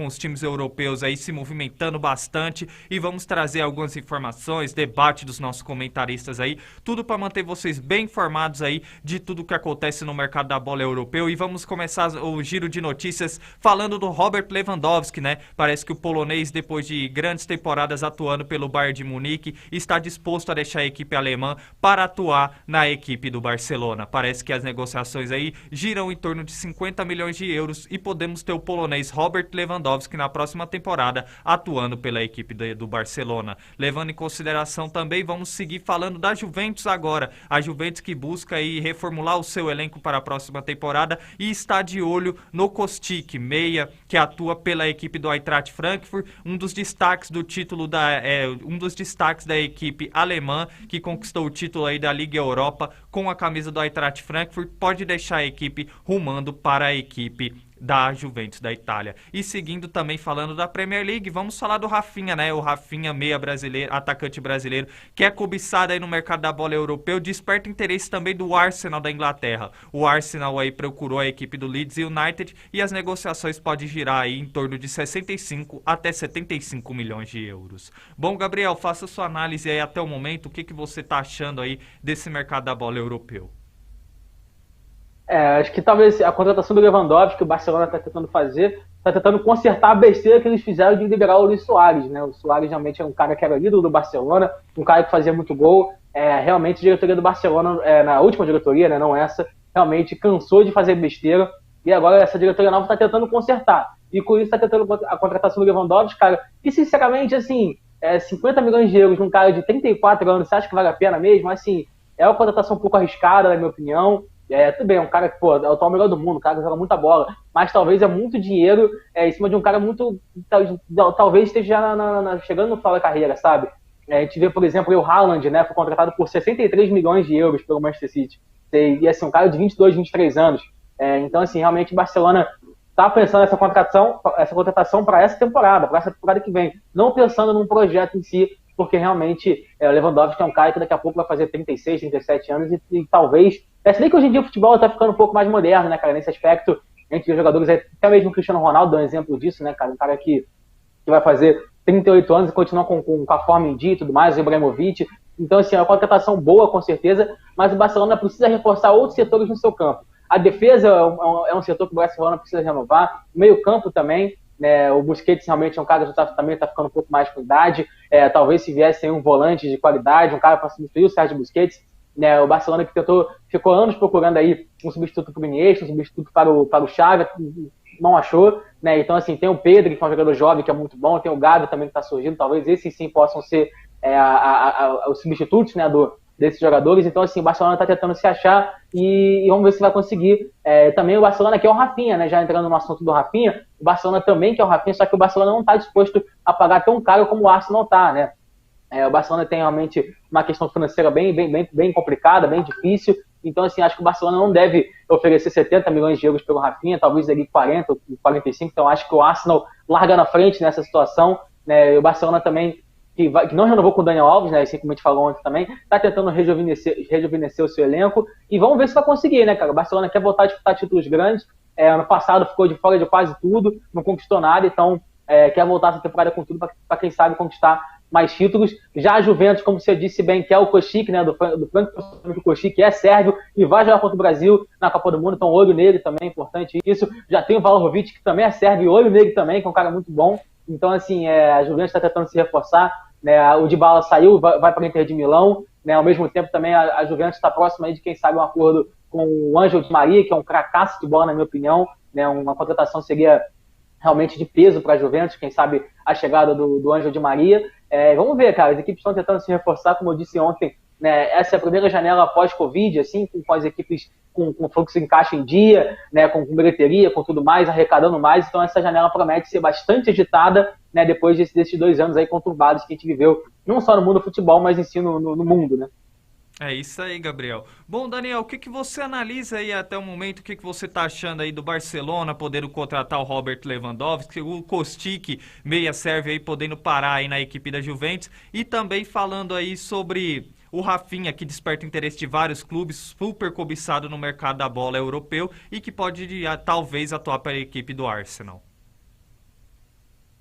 os times europeus aí se movimentando bastante. E vamos trazer algumas informações, debate dos nossos comentaristas aí. Tudo para manter vocês bem informados aí de tudo que acontece no mercado da bola europeu. E vamos começar o giro de notícias falando do Robert Lewandowski, né? Parece que o polonês, depois de grandes temporadas atuando pelo Bayern de Munique, está disposto a deixar a equipe alemã para atuar na equipe do Barcelona. Parece que as negociações aí giram em torno de 50 milhões de euros e podemos ter o polonês Robert Lewandowski na próxima temporada atuando pela equipe do Barcelona. Levando em consideração também, vamos seguir falando da Juventus agora. A Juventus que busca aí reformular o seu elenco para a próxima temporada e está de olho no Kostic, meia que atua pela equipe do Eintracht Frankfurt, um dos destaques do título um dos destaques da equipe alemã que conquistou o título aí da Liga Europa com a camisa do Eintracht Frankfurt, pode deixar a equipe rumando para a equipe da Juventus da Itália. E seguindo também falando da Premier League, vamos falar do Rafinha, né? O Rafinha, meia brasileiro, atacante brasileiro, que é cobiçado aí no mercado da bola europeu, desperta interesse também do Arsenal da Inglaterra. O Arsenal aí procurou a equipe do Leeds United e as negociações podem girar aí em torno de 65 até 75 milhões de euros. Bom, Gabriel, faça sua análise aí até o momento, o que você tá achando aí desse mercado da bola europeu? Acho que talvez a contratação do Lewandowski que o Barcelona está tentando fazer, está tentando consertar a besteira que eles fizeram de liberar o Luis Suárez, né? O Suárez realmente é um cara que era ídolo do Barcelona, um cara que fazia muito gol. Realmente a diretoria do Barcelona, na última diretoria, né, não essa, realmente cansou de fazer besteira e agora essa diretoria nova está tentando consertar. E com isso está tentando a contratação do Lewandowski, cara, que sinceramente, assim, 50 milhões de euros num cara de 34 anos, você acha que vale a pena mesmo? Assim, é uma contratação um pouco arriscada, na minha opinião. Tudo bem, é um cara que, é o atual melhor do mundo, um cara que joga muita bola, mas talvez é muito dinheiro em cima de um cara muito, talvez esteja chegando no final da carreira, sabe? A gente vê, por exemplo, o Haaland, né, foi contratado por 63 milhões de euros pelo Manchester City. E assim, um cara de 22, 23 anos. Então, assim, realmente o Barcelona está pensando essa contratação para essa temporada que vem. Não pensando num projeto em si, porque realmente o Lewandowski é um cara que daqui a pouco vai fazer 36, 37 anos e talvez... Se bem que hoje em dia o futebol está ficando um pouco mais moderno, né, cara? Nesse aspecto, a gente vê jogadores, até mesmo o Cristiano Ronaldo dá um exemplo disso, né, cara? Um cara que vai fazer 38 anos e continua com a forma em dia e tudo mais, o Ibrahimovic. Então, assim, é uma contratação boa, com certeza, mas o Barcelona precisa reforçar outros setores no seu campo. A defesa é um setor que o Barcelona precisa renovar, o meio-campo também, né? O Busquets realmente é um cara que também está ficando um pouco mais com idade. Talvez se viesse um volante de qualidade, um cara para substituir o Sérgio Busquets, né? O Barcelona que ficou anos procurando aí um substituto para o Iniesta, um substituto para o Xavi, não achou, né? Então, assim, tem o Pedro, que é um jogador jovem, que é muito bom, tem o Gavi também que está surgindo, talvez esses sim possam ser os substitutos, né, desses jogadores. Então, assim, o Barcelona está tentando se achar e vamos ver se vai conseguir. Também o Barcelona quer o Rafinha, né? Já entrando no assunto do Rafinha, o Barcelona também quer o Rafinha, só que o Barcelona não está disposto a pagar tão caro como o Arsenal está, né? O Barcelona tem realmente uma questão financeira bem complicada, bem difícil. Então, assim, acho que o Barcelona não deve oferecer 70 milhões de euros pelo Rafinha, talvez ali 40 ou 45. Então, acho que o Arsenal larga na frente nessa situação, né? E o Barcelona também, que não renovou com o Daniel Alves, né? Assim como a gente falou ontem também, está tentando rejuvenescer o seu elenco. E vamos ver se vai conseguir, né, cara? O Barcelona quer voltar a disputar títulos grandes. Ano passado ficou de fora de quase tudo, não conquistou nada. Então, quer voltar essa temporada com tudo para quem sabe conquistar mais títulos. Já a Juventus, como você disse bem, que é o Košić, né, do Franco Košić, que é sérvio e vai jogar contra o Brasil na Copa do Mundo, então olho nele também, é importante isso. Já tem o Vlahovic, que também é sérvio, e olho nele também, que é um cara muito bom. Então, assim, a Juventus está tentando se reforçar, né, o Dybala saiu, vai para o Inter de Milão, né, ao mesmo tempo também a Juventus está próxima aí de, quem sabe, um acordo com o Ângelo Di Maria, que é um cracaço de bola, na minha opinião, né, uma contratação seria realmente de peso para a Juventus, quem sabe a chegada do Ângelo Di Maria. Vamos ver, cara, as equipes estão tentando se reforçar, como eu disse ontem, né? Essa é a primeira janela pós-Covid, assim, com as equipes com fluxo em caixa em dia, né? Com bilheteria, com tudo mais, arrecadando mais. Então essa janela promete ser bastante agitada, né? Depois desses 2 anos aí conturbados que a gente viveu, não só no mundo do futebol, mas em si no mundo, né? É isso aí, Gabriel. Bom, Daniel, o que você analisa aí até o momento? O que você tá achando aí do Barcelona podendo contratar o Robert Lewandowski, o Kostić, meia sérvia aí, podendo parar aí na equipe da Juventus, e também falando aí sobre o Rafinha, que desperta interesse de vários clubes, super cobiçado no mercado da bola europeu e que pode talvez atuar para a equipe do Arsenal.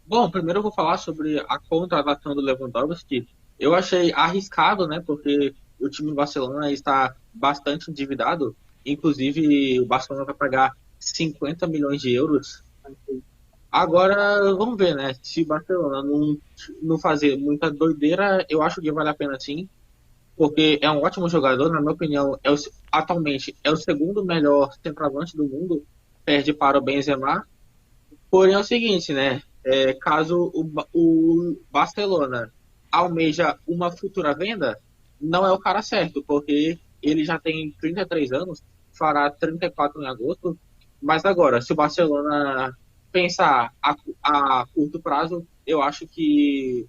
Bom, primeiro eu vou falar sobre a contratação do Lewandowski. Eu achei arriscado, né, porque o time do Barcelona está bastante endividado. Inclusive, o Barcelona vai pagar 50 milhões de euros. Agora, vamos ver, né? Se o Barcelona não fazer muita doideira, eu acho que vale a pena sim. Porque é um ótimo jogador, na minha opinião. Atualmente é o segundo melhor centroavante do mundo. Perde para o Benzema. Porém, é o seguinte, né? Caso o Barcelona almeja uma futura venda, não é o cara certo, porque ele já tem 33 anos, fará 34 em agosto, mas agora, se o Barcelona pensar a curto prazo, eu acho que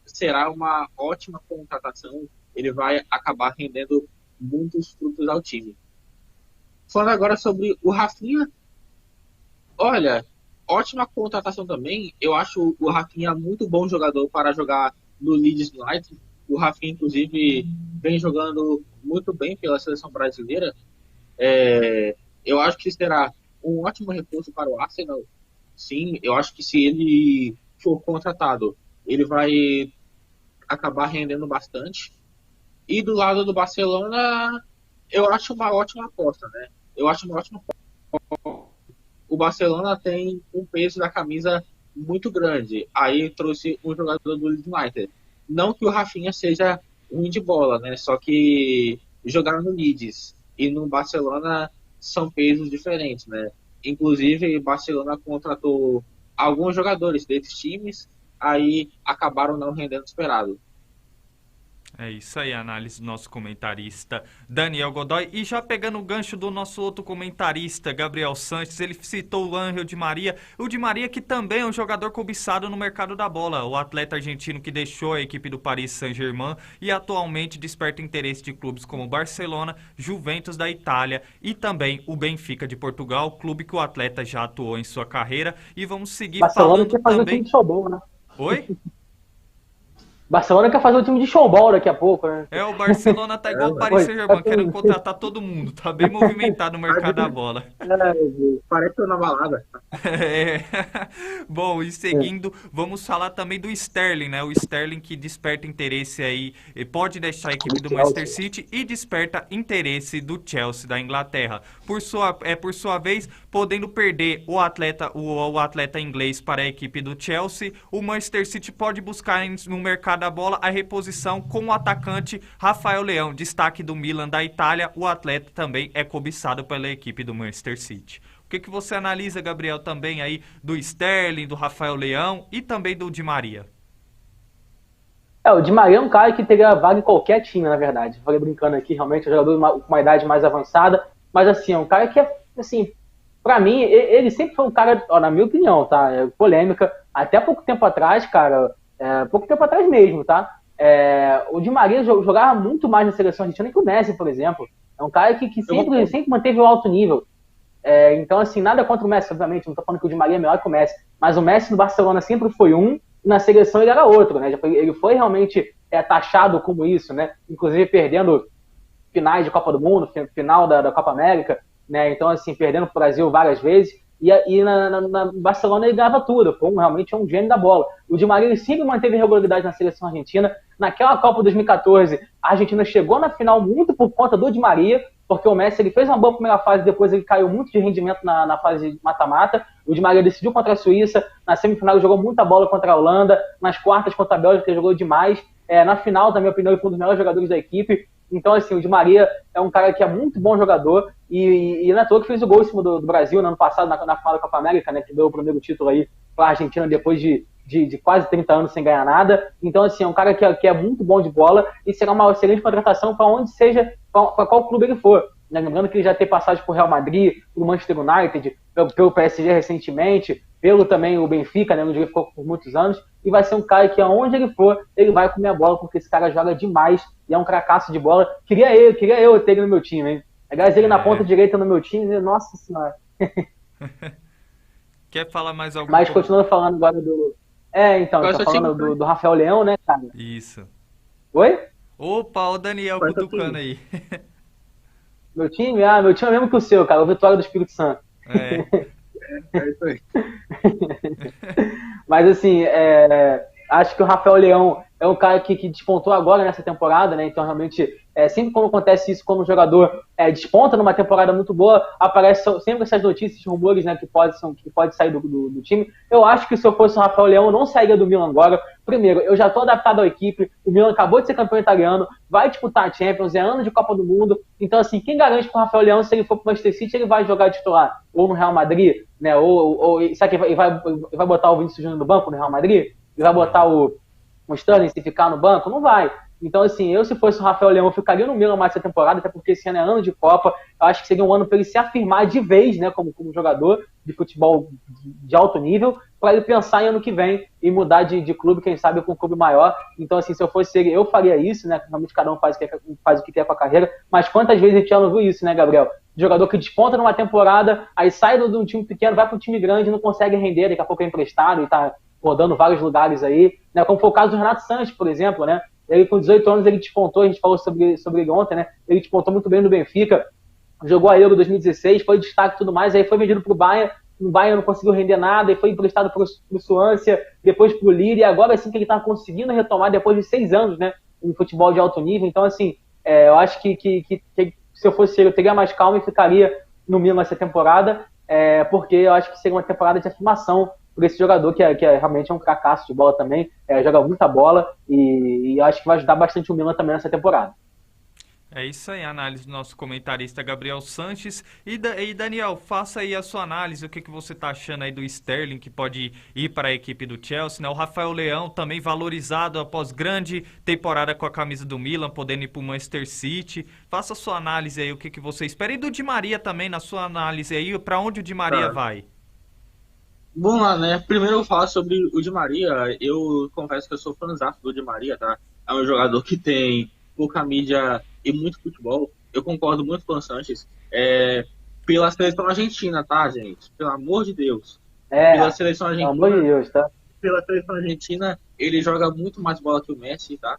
será uma ótima contratação, ele vai acabar rendendo muitos frutos ao time. Falando agora sobre o Rafinha, olha, ótima contratação também, eu acho o Rafinha muito bom jogador para jogar no Leeds United. O Rafinha, inclusive, vem jogando muito bem pela seleção brasileira. Eu acho que será um ótimo reforço para o Arsenal. Sim, eu acho que se ele for contratado, ele vai acabar rendendo bastante. E do lado do Barcelona, eu acho uma ótima aposta, né? Eu acho uma ótima aposta. O Barcelona tem um peso da camisa muito grande. Aí trouxe um jogador do United. Não que o Rafinha seja ruim de bola, né? Só que jogar no Leeds e no Barcelona são pesos diferentes, né? Inclusive, o Barcelona contratou alguns jogadores desses times, aí acabaram não rendendo o esperado. É isso aí, a análise do nosso comentarista Daniel Godoy. E já pegando o gancho do nosso outro comentarista, Gabriel Sanches, ele citou o Ángel Di Maria. O Di Maria que também é um jogador cobiçado no mercado da bola. O atleta argentino que deixou a equipe do Paris Saint-Germain e atualmente desperta interesse de clubes como Barcelona, Juventus da Itália e também o Benfica de Portugal, clube que o atleta já atuou em sua carreira. E vamos seguir Barcelona falando quer fazer também... o time de showball, né? Oi? Barcelona quer fazer o time de showball daqui a pouco, né? O Barcelona tá igual o Paris Saint-Germain, querendo contratar todo mundo. Tá bem movimentado no mercado da bola. Parece que eu na balada. É. Bom, e seguindo, vamos falar também do Sterling, né? O Sterling que desperta interesse aí, pode deixar a equipe do Manchester City e desperta interesse do Chelsea da Inglaterra. Por sua vez, podendo perder o atleta inglês para a equipe do Chelsea, o Manchester City pode buscar no mercado da bola a reposição com o atacante Rafael Leão, destaque do Milan da Itália. O atleta também é cobiçado pela equipe do Manchester City. O que você analisa, Gabriel, também aí do Sterling, do Rafael Leão e também do Di Maria? O Di Maria é um cara que teria vaga em qualquer time, na verdade. Falei brincando aqui, realmente é um jogador com uma idade mais avançada, mas assim, é um cara que é, assim, pra mim, ele sempre foi um cara, na minha opinião, tá? É polêmica. Até pouco tempo atrás, cara, pouco tempo atrás mesmo, tá? O Di Maria jogava muito mais na seleção argentina que o Messi, por exemplo. É um cara que sempre manteve o alto nível. Então, assim, nada contra o Messi, obviamente. Não tô falando que o Di Maria é melhor que o Messi. Mas o Messi no Barcelona sempre foi um, e na seleção ele era outro, né? Ele foi realmente taxado como isso, né? Inclusive perdendo finais de Copa do Mundo, final da Copa América, né? Então, assim, perdendo pro Brasil várias vezes. E na Barcelona ele ganhava tudo, foi realmente um gênio da bola. O Di Maria ele sempre manteve regularidade na seleção argentina. Naquela Copa 2014, a Argentina chegou na final muito por conta do Di Maria, porque o Messi ele fez uma boa primeira fase, depois ele caiu muito de rendimento na fase de mata-mata. O Di Maria decidiu contra a Suíça, na semifinal ele jogou muita bola contra a Holanda, nas quartas contra a Bélgica ele jogou demais. Na final, na minha opinião, ele foi um dos melhores jogadores da equipe. Então, assim, o Di Maria é um cara que é muito bom jogador e não é à toa que fez o gol em cima do Brasil no ano passado, na final da Copa América, né, que deu o primeiro título aí para a Argentina depois de quase 30 anos sem ganhar nada. Então, assim, é um cara que é muito bom de bola e será uma excelente contratação para onde seja, para qual clube ele for. Lembrando que ele já tem passagem por Real Madrid, por Manchester United, pelo PSG recentemente, pelo também o Benfica, né, onde ele ficou por muitos anos, e vai ser um cara que aonde ele for, ele vai comer a bola, porque esse cara joga demais e é um cracaço de bola. Queria eu ter ele no meu time, hein? Aliás, ele na ponta direita no meu time, nossa senhora. Quer falar mais alguma coisa? Mas coisa? continuando falando agora do... então, eu tô falando do Rafael Leão, né, cara? Isso. Oi? Opa, o Daniel cutucando aí. Meu time? Meu time é mesmo que o seu, cara, o Vitória do Espírito Santo. É isso aí. Mas assim, acho que o Rafael Leão é um cara que despontou agora nessa temporada, né? Então realmente, sempre quando acontece isso, quando um jogador desponta numa temporada muito boa, aparece sempre essas notícias, rumores, né, que pode sair do time. Eu acho que se eu fosse o Rafael Leão, eu não sairia do Milan agora. Primeiro, eu já estou adaptado à equipe, o Milan acabou de ser campeão italiano, vai disputar a Champions, é ano de Copa do Mundo. Então, assim, quem garante que o Rafael Leão, se ele for para o Manchester City, ele vai jogar titular ou no Real Madrid, né? Ou sabe que ele vai botar o Vinícius Júnior no banco no Real Madrid? Ele vai botar o Sterling se ficar no banco? Não vai. Então, assim, se fosse o Rafael Leão, eu ficaria no Milan mais essa temporada, até porque esse ano é ano de Copa. Eu acho que seria um ano para ele se afirmar de vez, né, como jogador de futebol de alto nível, para ele pensar em ano que vem e mudar de clube, quem sabe com um clube maior. Então, assim, se eu fosse ele, eu faria isso, né? Realmente cada um faz o que quer com a carreira. Mas quantas vezes a gente já não viu isso, né, Gabriel? Jogador que desponta numa temporada, aí sai de um time pequeno, vai para um time grande, não consegue render, daqui a pouco é emprestado e tá rodando vários lugares aí, né? Como foi o caso do Renato Sanches, por exemplo, né? Ele com 18 anos ele despontou, a gente falou sobre ele ontem, né? Ele despontou muito bem no Benfica, jogou a Euro 2016, foi destaque e tudo mais, aí foi vendido pro Bayern, no Bayern não conseguiu render nada, e foi emprestado pro Swansea, depois pro Lille, e agora sim que ele tá conseguindo retomar depois de 6 anos, né? Em futebol de alto nível. Então, assim, eu acho que se eu fosse ele, eu teria mais calma e ficaria no Milan essa temporada, porque eu acho que seria uma temporada de afirmação por esse jogador que realmente é um cracaço de bola também, joga muita bola e acho que vai ajudar bastante o Milan também nessa temporada. É isso aí, a análise do nosso comentarista Gabriel Sanches. E Daniel, faça aí a sua análise, o que você está achando aí do Sterling, que pode ir para a equipe do Chelsea, né? O Rafael Leão também valorizado após grande temporada com a camisa do Milan, podendo ir para o Manchester City. Faça a sua análise aí, o que você espera. E do Di Maria também, na sua análise aí, para onde o Di Maria vai? Vamos lá, né? Primeiro eu vou falar sobre o Di Maria. Eu confesso que eu sou fãzão do Di Maria, tá? É um jogador que tem pouca mídia e muito futebol. Eu concordo muito com o Sanches. Pela seleção argentina, tá, gente? Pelo amor de Deus. Pela seleção argentina. Pelo amor de Deus, tá? Pela seleção argentina, ele joga muito mais bola que o Messi, tá?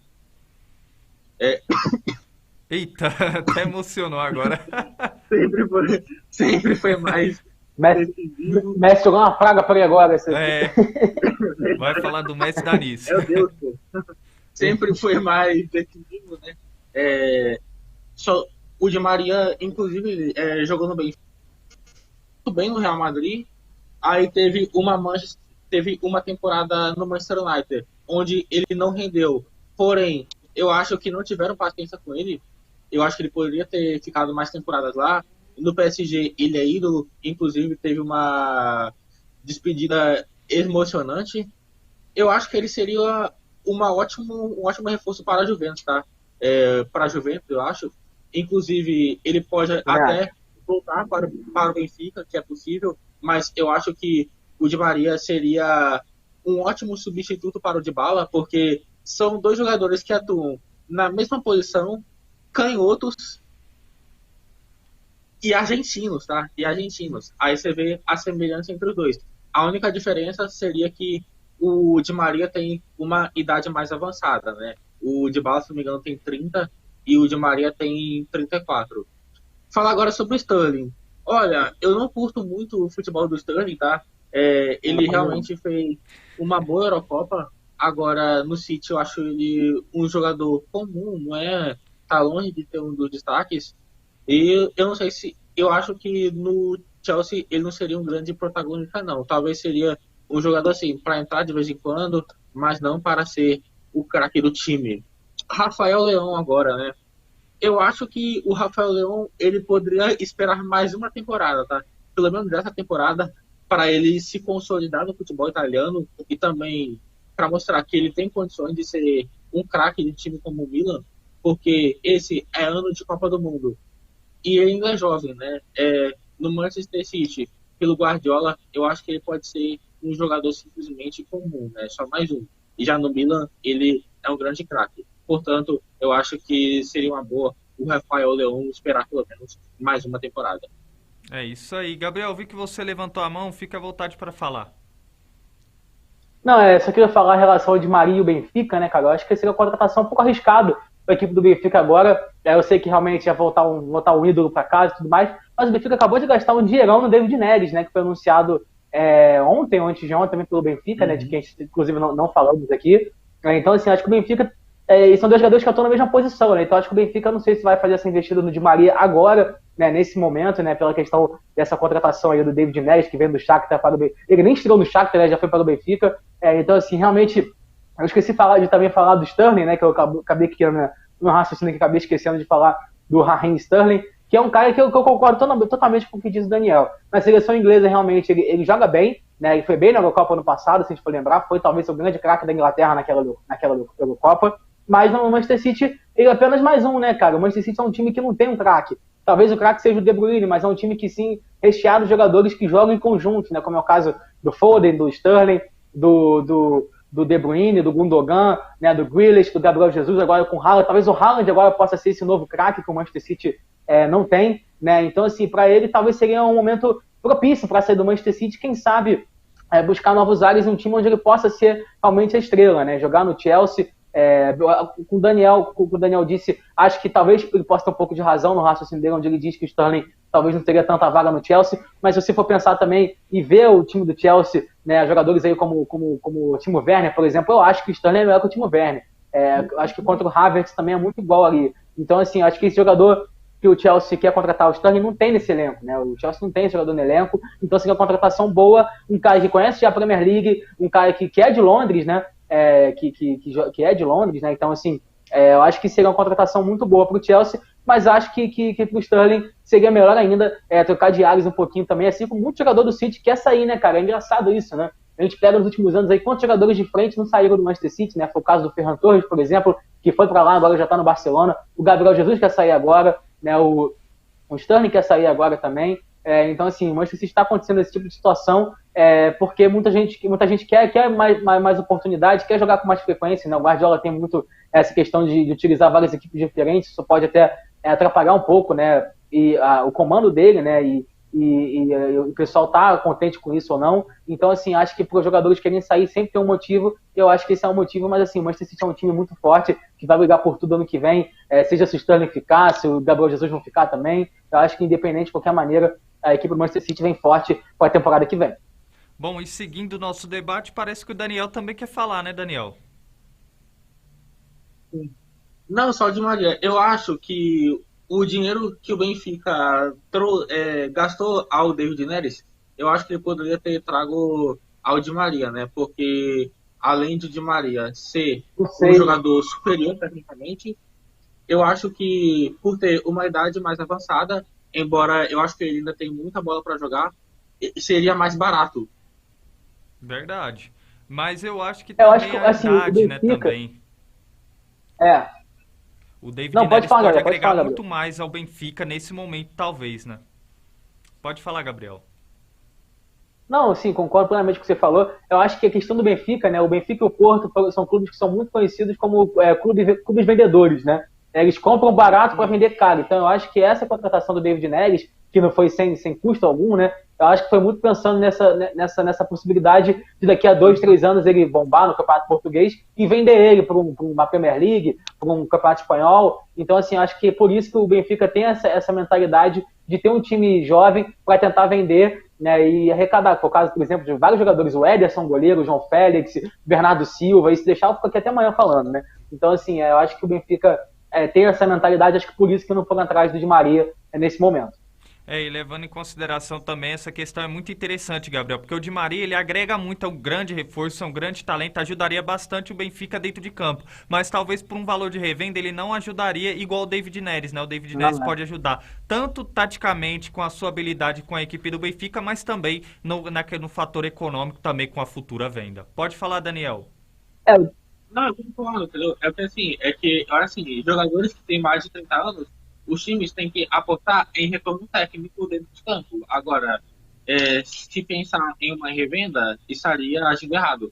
Eita, até emocionou agora. sempre foi mais. Messi jogou uma praga pra ele agora. Vai falar do Messi da Nice. Meu Deus, pô. Sempre foi mais decisivo, né? O Di Maria, inclusive, jogou muito bem no Real Madrid. Aí teve uma temporada no Manchester United, onde ele não rendeu. Porém, eu acho que não tiveram paciência com ele. Eu acho que ele poderia ter ficado mais temporadas lá. No PSG, ele é ídolo. Inclusive, teve uma despedida emocionante. Eu acho que ele seria um ótimo reforço para a Juventus, tá? Para a Juventus, eu acho. Inclusive, ele pode até voltar para o Benfica, que é possível. Mas eu acho que o Di Maria seria um ótimo substituto para o Dybala, porque são dois jogadores que atuam na mesma posição, canhotos e argentinos, tá? Aí você vê a semelhança entre os dois. A única diferença seria que o Di Maria tem uma idade mais avançada, né? O Dybala, se não me engano, tem 30 e o Di Maria tem 34. Falar agora sobre o Sterling. Olha, eu não curto muito o futebol do Sterling, tá? Ele realmente fez uma boa Eurocopa. Agora, no City, eu acho ele um jogador comum, não é? Tá longe de ter um dos destaques. E eu não sei se... Eu acho que no Chelsea ele não seria um grande protagonista, não. Talvez seria um jogador assim, para entrar de vez em quando, mas não para ser o craque do time. Rafael Leão agora, né? Eu acho que o Rafael Leão, ele poderia esperar mais uma temporada, tá? Pelo menos dessa temporada, para ele se consolidar no futebol italiano e também para mostrar que ele tem condições de ser um craque de time como o Milan, porque esse é ano de Copa do Mundo. E ele ainda é jovem, né? No Manchester City, pelo Guardiola, eu acho que ele pode ser um jogador simplesmente comum, né? Só mais um. E já no Milan, ele é um grande craque. Portanto, eu acho que seria uma boa o Rafael Leão esperar pelo menos mais uma temporada. É isso aí. Gabriel, vi que você levantou a mão, fica à vontade para falar. Não, só queria falar em relação ao Di Maria e o Benfica, né, cara? Eu acho que seria uma contratação um pouco arriscado para a equipe do Benfica agora. Eu sei que realmente ia voltar um ídolo para casa e tudo mais, mas o Benfica acabou de gastar um dinheirão no David Neres, né, que foi anunciado ontem ou antes de ontem também pelo Benfica, né, de quem a gente, inclusive, não falamos aqui. Então, assim, acho que o Benfica são dois jogadores que atuam na mesma posição, né? Então acho que o Benfica, não sei se vai fazer essa investida no Di Maria agora, né, nesse momento, né, pela questão dessa contratação aí do David Neres, que vem do Shakhtar para o Benfica. Ele nem estreou no Shakhtar, né, já foi para o Benfica. Então, assim, realmente, eu esqueci de também falar do Sterling, né, que eu acabei aqui no meu raciocínio, que acabei esquecendo de falar do Raheem Sterling, que é um cara que eu concordo totalmente com o que diz o Daniel. Na seleção inglesa, realmente, ele joga bem, né, ele foi bem na Eurocopa ano passado, se a gente for lembrar, foi talvez o grande craque da Inglaterra naquela Eurocopa. Mas no Manchester City, ele é apenas mais um, né, cara? O Manchester City é um time que não tem um craque. Talvez o craque seja o De Bruyne, mas é um time que sim, recheado de jogadores que jogam em conjunto, né? Como é o caso do Foden, do Sterling, do De Bruyne, do Gundogan, né? Do Grealish, do Gabriel Jesus, agora com o Haaland. Talvez o Haaland agora possa ser esse novo craque que o Manchester City não tem, né? Então, assim, para ele talvez seria um momento propício para sair do Manchester City, quem sabe buscar novos ares em um time onde ele possa ser realmente a estrela, né? Jogar no Chelsea. Com o Daniel disse, acho que talvez ele possa ter um pouco de razão no raciocínio dele, onde ele diz que o Sterling talvez não teria tanta vaga no Chelsea, mas se você for pensar também e ver o time do Chelsea, né, jogadores aí como o Timo Werner, por exemplo, eu acho que o Sterling é melhor que o Timo Werner. Acho que contra o Havertz também é muito igual ali. Então, assim, acho que esse jogador que o Chelsea quer contratar, o Sterling não tem nesse elenco, né? O Chelsea não tem esse jogador no elenco, então seria uma contratação boa, um cara que conhece já a Premier League, um cara que é de Londres, né? Que é de Londres, né? Então, assim, eu acho que seria uma contratação muito boa para o Chelsea, mas acho que pro Sterling seria melhor ainda trocar de ares um pouquinho também, assim como muito jogador do City quer sair, né, cara? É engraçado isso, né? A gente pega nos últimos anos aí quantos jogadores de frente não saíram do Manchester City, né? Foi o caso do Ferran Torres, por exemplo, que foi para lá, agora já tá no Barcelona. O Gabriel Jesus quer sair agora, né? O Sterling quer sair agora também. Então, assim, o Manchester City está acontecendo esse tipo de situação porque muita gente quer mais oportunidade, quer jogar com mais frequência, né? O Guardiola tem muito essa questão de utilizar várias equipes diferentes, isso pode até atrapalhar um pouco, né? E o comando dele, né? E o pessoal tá contente com isso ou não. Então, assim, acho que para os jogadores querem sair sempre tem um motivo. Eu acho que esse é um motivo, mas assim, o Manchester City é um time muito forte, que vai brigar por tudo ano que vem, seja se o Sterling ficar, se o Gabriel Jesus não ficar também. Eu acho que independente de qualquer maneira, a equipe do Manchester City vem forte para a temporada que vem. Bom, e seguindo o nosso debate, parece que o Daniel também quer falar, né, Daniel? Não, só de Maria. Eu acho que o dinheiro que o Benfica gastou ao David Neres, eu acho que ele poderia ter trago ao Di Maria, né? Porque além de Di Maria ser um jogador superior tecnicamente, eu acho que por ter uma idade mais avançada, embora eu acho que ele ainda tem muita bola para jogar, seria mais barato. Verdade. Mas eu acho que também a idade, né, também. O David Neres pode agregar muito mais ao Benfica nesse momento, talvez, né? Pode falar, Gabriel. Não, sim, concordo plenamente com o que você falou. Eu acho que a questão do Benfica, né? O Benfica e o Porto são clubes que são muito conhecidos como clubes vendedores, né? Eles compram barato para vender caro. Então eu acho que essa contratação do David Neres, que não foi sem custo algum, né? Eu acho que foi muito pensando nessa possibilidade de daqui a 2, 3 anos ele bombar no Campeonato Português e vender ele para uma Premier League, para um Campeonato Espanhol. Então, assim, acho que é por isso que o Benfica tem essa mentalidade de ter um time jovem para tentar vender, né, e arrecadar. Por causa, por exemplo, de vários jogadores, o Ederson, goleiro, o João Félix, Bernardo Silva, e se deixar eu fico aqui até amanhã falando, né? Então, assim, eu acho que o Benfica tem essa mentalidade, acho que por isso que não foram atrás do Di Maria nesse momento. E levando em consideração também essa questão é muito interessante, Gabriel, porque o Di Maria ele agrega muito, é um grande reforço, é um grande talento, ajudaria bastante o Benfica dentro de campo, mas talvez por um valor de revenda ele não ajudaria igual o David Neres, né? O David Neres pode ajudar tanto taticamente com a sua habilidade com a equipe do Benfica, mas também no fator econômico também com a futura venda. Pode falar, Daniel. Não, eu tô falando, entendeu? Assim, jogadores que têm mais de 30 anos, os times têm que apostar em retorno técnico dentro de campo. Agora, se pensar em uma revenda, estaria agindo errado.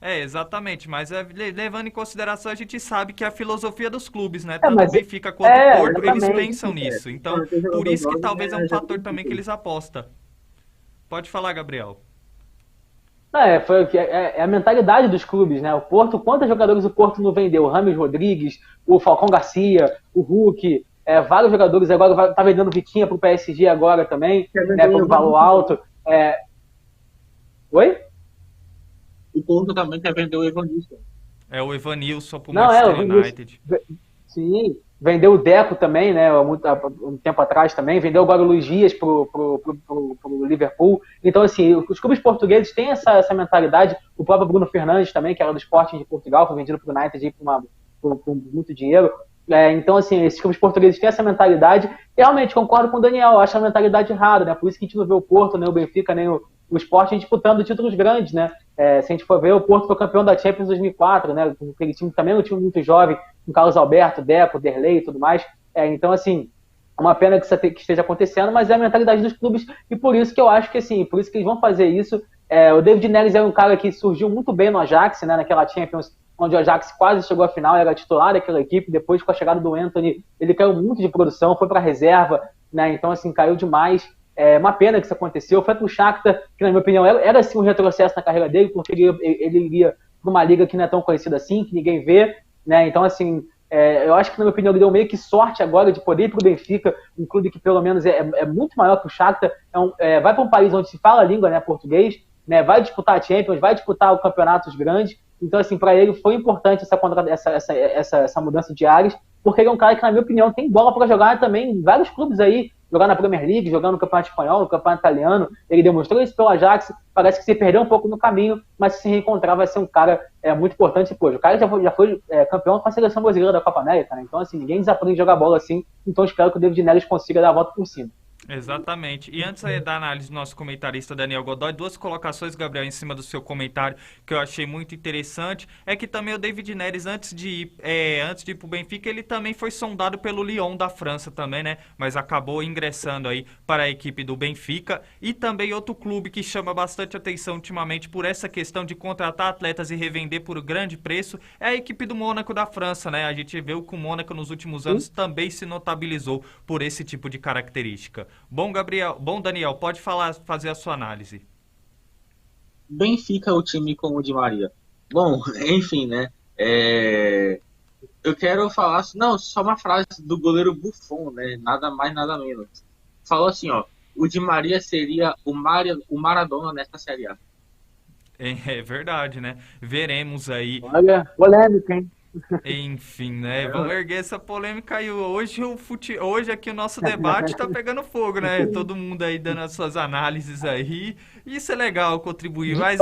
Exatamente, mas levando em consideração, a gente sabe que é a filosofia dos clubes, né? Tanto o Benfica quanto o Porto, eles pensam nisso. Então, por isso que talvez é um fator também que eles apostam. Pode falar, Gabriel. É a mentalidade dos clubes, né? O Porto, quantos jogadores o Porto não vendeu? O Rames Rodrigues, o Falcão Garcia, o Hulk, vários jogadores. Agora tá vendendo Vitinha pro PSG agora também, né? Por valor alto. Oi? O Porto também quer vender o Evanilson. O Evanilson pro Manchester United. Sim, vendeu o Deco também, né? Um tempo atrás também. Vendeu agora o Luiz Dias pro Liverpool. Então, assim, os clubes portugueses têm essa mentalidade. O próprio Bruno Fernandes também, que era do Sporting de Portugal, foi vendido pro United por muito dinheiro. Então, assim, esses clubes portugueses têm essa mentalidade. E realmente, concordo com o Daniel, eu acho a mentalidade errada, né? Por isso que a gente não vê o Porto, nem o Benfica, nem o Sporting disputando títulos grandes, né? Se a gente for ver, o Porto foi campeão da Champions em 2004, né? Aquele time também é um time muito jovem, com Carlos Alberto, Deco, Derlei e tudo mais. Então, assim, é uma pena que esteja acontecendo, mas é a mentalidade dos clubes e por isso que eu acho que, assim, por isso que eles vão fazer isso. O David Neres é um cara que surgiu muito bem no Ajax, né? Naquela Champions, onde o Ajax quase chegou à final, era titular daquela equipe. Depois, com a chegada do Antony, ele caiu muito de produção, foi para a reserva, né? Então, assim, caiu demais. Uma pena que isso aconteceu. Foi pro Shakhtar, que na minha opinião era assim um retrocesso na carreira dele, porque ele iria para uma liga que não é tão conhecida assim, que ninguém vê, né? Então, assim, eu acho que na minha opinião ele deu meio que sorte agora de poder ir pro Benfica, um clube que pelo menos é muito maior que o Shakhtar. Vai para um país onde se fala a língua, né, português, né? Vai disputar a Champions, vai disputar os campeonatos grandes. Então, assim, para ele foi importante essa mudança de ares, porque ele é um cara que, na minha opinião, tem bola para jogar também em vários clubes aí, jogar na Premier League, jogar no Campeonato Espanhol, no Campeonato Italiano. Ele demonstrou isso pelo Ajax, parece que se perdeu um pouco no caminho, mas se reencontrar vai ser um cara muito importante. Pô, o cara já foi campeão com a seleção brasileira da Copa América, né? Então, assim, ninguém desaprende a jogar bola assim, então espero que o David Neres consiga dar a volta por cima. Exatamente. E antes aí da análise do nosso comentarista Daniel Godoy, duas colocações, Gabriel, em cima do seu comentário que eu achei muito interessante, é que também o David Neres, antes de ir pro Benfica, ele também foi sondado pelo Lyon da França também, né? Mas acabou ingressando aí para a equipe do Benfica. E também outro clube que chama bastante atenção ultimamente por essa questão de contratar atletas e revender por grande preço é a equipe do Mônaco da França, né? A gente vê que o Mônaco nos últimos anos também se notabilizou por esse tipo de característica. Bom, Daniel, pode fazer a sua análise. Benfica, o time com o Di Maria. Bom, enfim, né? Eu quero falar, não, só uma frase do goleiro Buffon, né? Nada mais, nada menos. Falou assim, ó, o Di Maria seria o Maradona nesta Série A. É verdade, né? Veremos aí. Olha, polêmica, hein? Enfim, né? Vamos erguer essa polêmica aí. Hoje aqui o nosso debate tá pegando fogo, né? Todo mundo aí dando as suas análises aí. Isso é legal, contribuir. Mas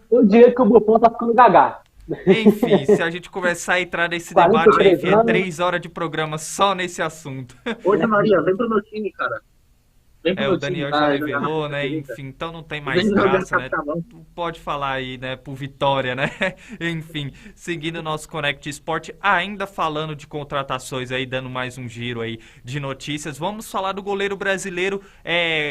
eu diria que o Buffon tá ficando gaga. Enfim, se a gente começar a entrar nesse debate aí, é 3 horas de programa só nesse assunto. Ô, Di Maria, vem pro meu time, cara. O Daniel já revelou, né? Enfim, então não tem mais graça, né? Tu pode falar aí, né? Por Vitória, né? Enfim, seguindo o nosso Connect Sport, ainda falando de contratações aí, dando mais um giro aí de notícias. Vamos falar do goleiro brasileiro,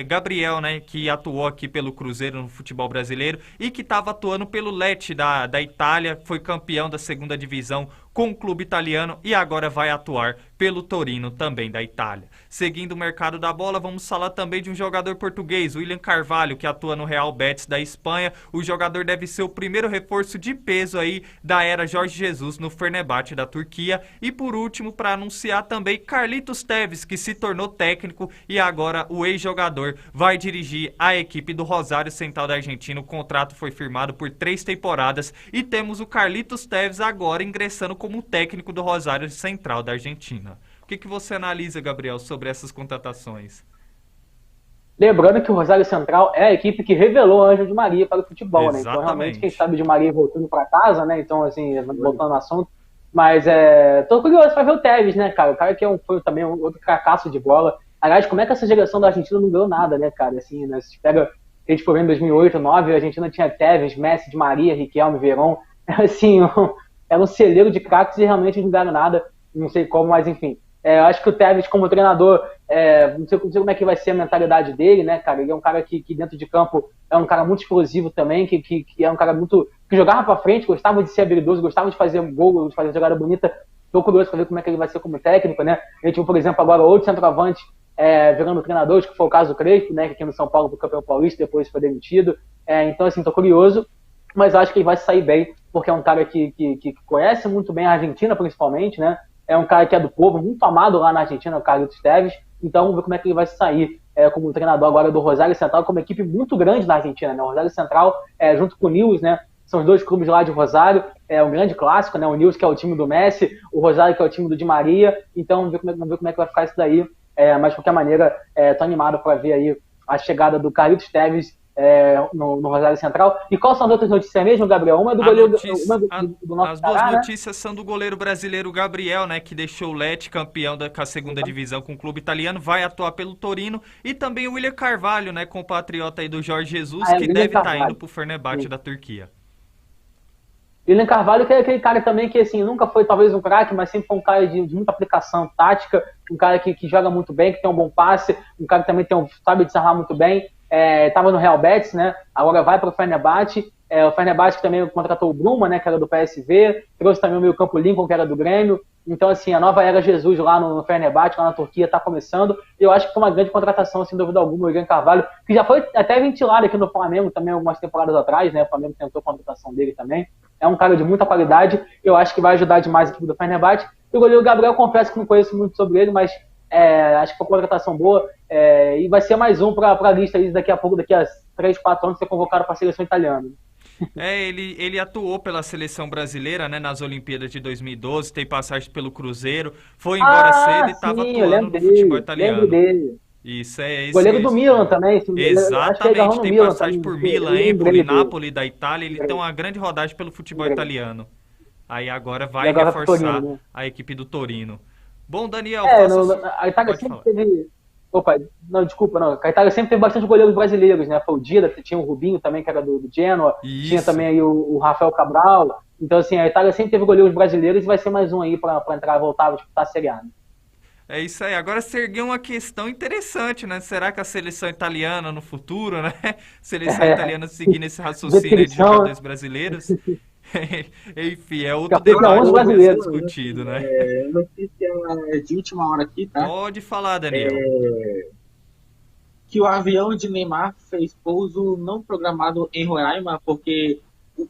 Gabriel, né? Que atuou aqui pelo Cruzeiro no futebol brasileiro e que estava atuando pelo Lecce da Itália, foi campeão da segunda divisão com o clube italiano e agora vai atuar pelo Torino, também da Itália. Seguindo o mercado da bola, vamos falar também de um jogador português, William Carvalho, que atua no Real Betis da Espanha. O jogador deve ser o primeiro reforço de peso aí da era Jorge Jesus no Fenerbahçe da Turquia. E por último, para anunciar também, Carlitos Tevez, que se tornou técnico e agora o ex-jogador vai dirigir a equipe do Rosário Central da Argentina. O contrato foi firmado por 3 temporadas e temos o Carlitos Tevez agora ingressando como técnico do Rosário Central da Argentina. O que você analisa, Gabriel, sobre essas contratações? Lembrando que o Rosário Central é a equipe que revelou o Ângelo Di Maria para o futebol, né? Então, realmente, quem sabe o Di Maria voltando para casa, né? Então, assim, voltando ao assunto. Mas tô curioso para ver o Tevez, né, cara? O cara que foi também outro fracasso de bola. Aliás, como é que essa geração da Argentina não ganhou nada, né, cara? Assim, né? Se pega, a gente for ver em 2008, 2009, a Argentina tinha Tevez, Messi, Di Maria, Riquelme, Verón. Assim, era um celeiro de craques e realmente não ganharam nada. Não sei como, mas enfim. Eu acho que o Tevez, como treinador, não sei como é que vai ser a mentalidade dele, né, cara? Ele é um cara que dentro de campo é um cara muito explosivo também, que é um cara muito... que jogava pra frente, gostava de ser habilidoso, gostava de fazer gol, de fazer jogada bonita. Tô curioso pra ver como é que ele vai ser como técnico, né? A gente viu, por exemplo, agora outro centroavante virando treinador, que foi o caso do Crespo, né, que aqui no São Paulo foi campeão paulista, depois foi demitido. Então, assim, tô curioso, mas acho que ele vai sair bem, porque é um cara que conhece muito bem a Argentina, principalmente, né? É um cara que é do povo, muito amado lá na Argentina, o Carlitos Tevez. Então, vamos ver como é que ele vai sair como treinador agora do Rosário Central, como equipe muito grande na Argentina, né? O Rosário Central, junto com o Newell's, né? São os dois clubes lá de Rosário. É um grande clássico, né? O Newell's, que é o time do Messi, o Rosário, que é o time do Di Maria. Então, vamos ver como é que vai ficar isso daí. Mas, de qualquer maneira, tô animado para ver aí a chegada do Carlitos Tevez no Rosário Central. E quais são as outras notícias mesmo, Gabriel? Uma é do goleiro do nosso As Pará, duas notícias são do goleiro brasileiro Gabriel, né, que deixou o Lecce campeão com a segunda divisão com o clube italiano, vai atuar pelo Torino, e também o William Carvalho, né, compatriota aí do Jorge Jesus, que deve estar indo pro Fenerbahçe da Turquia. William Carvalho, que é aquele cara também que, assim, nunca foi talvez um craque, mas sempre foi um cara de muita aplicação tática, um cara que joga muito bem, que tem um bom passe, um cara que também sabe desarmar muito bem. Estava no Real Betis, né? Agora vai para o Fenerbahçe. O Fenerbahçe também contratou o Bruma, né? Que era do PSV. Trouxe também o meio-campo Lincoln, que era do Grêmio. Então, assim, a nova era Jesus lá no Fenerbahçe, lá na Turquia, está começando. Eu acho que foi uma grande contratação, sem dúvida alguma, o William Carvalho, que já foi até ventilado aqui no Flamengo também algumas temporadas atrás, né? O Flamengo tentou a contratação dele também. É um cara de muita qualidade. Eu acho que vai ajudar demais a equipe do Fenerbahçe. E o goleiro Gabriel, confesso que não conheço muito sobre ele, mas acho que foi uma contratação boa. E vai ser mais um para a lista aí daqui a pouco, daqui a 3, 4 anos, ser convocado para a seleção italiana. Ele atuou pela seleção brasileira, né, nas Olimpíadas de 2012, tem passagem pelo Cruzeiro, foi embora cedo e estava atuando no futebol italiano. Isso é Goleiro esse. do Milan também. Acho que ele Exatamente, agarrou no tem Milan passagem também. por Milan, Eu Empoli, lembrei dele. Napoli da Itália. Ele tem uma grande rodagem pelo futebol italiano. Aí agora E vai agora vai pro Torino, reforçar né? a equipe do Torino. Bom, Daniel, É, faça. a Itália Pode sempre falar. teve. Opa, não, desculpa, não. A Itália sempre teve bastante goleiros brasileiros, né? Foi o Dida, tinha o Rubinho também, que era do Genoa, tinha Isso. também aí o Rafael Cabral. Então, assim, a Itália sempre teve goleiros brasileiros e vai ser mais um aí pra entrar, voltar a disputar a Série A, né? É isso aí. Agora se ergueu uma questão interessante, né? Será que a seleção italiana no futuro, né? Seleção italiana seguindo esse raciocínio aí de Definição, jogadores brasileiros? Enfim, é outro Daqui a pouco é 11 debate que vai ser brasileiros. discutido, né? Notícia de última hora aqui, tá? Pode falar, Daniel. Que o avião de Neymar fez pouso não programado em Roraima porque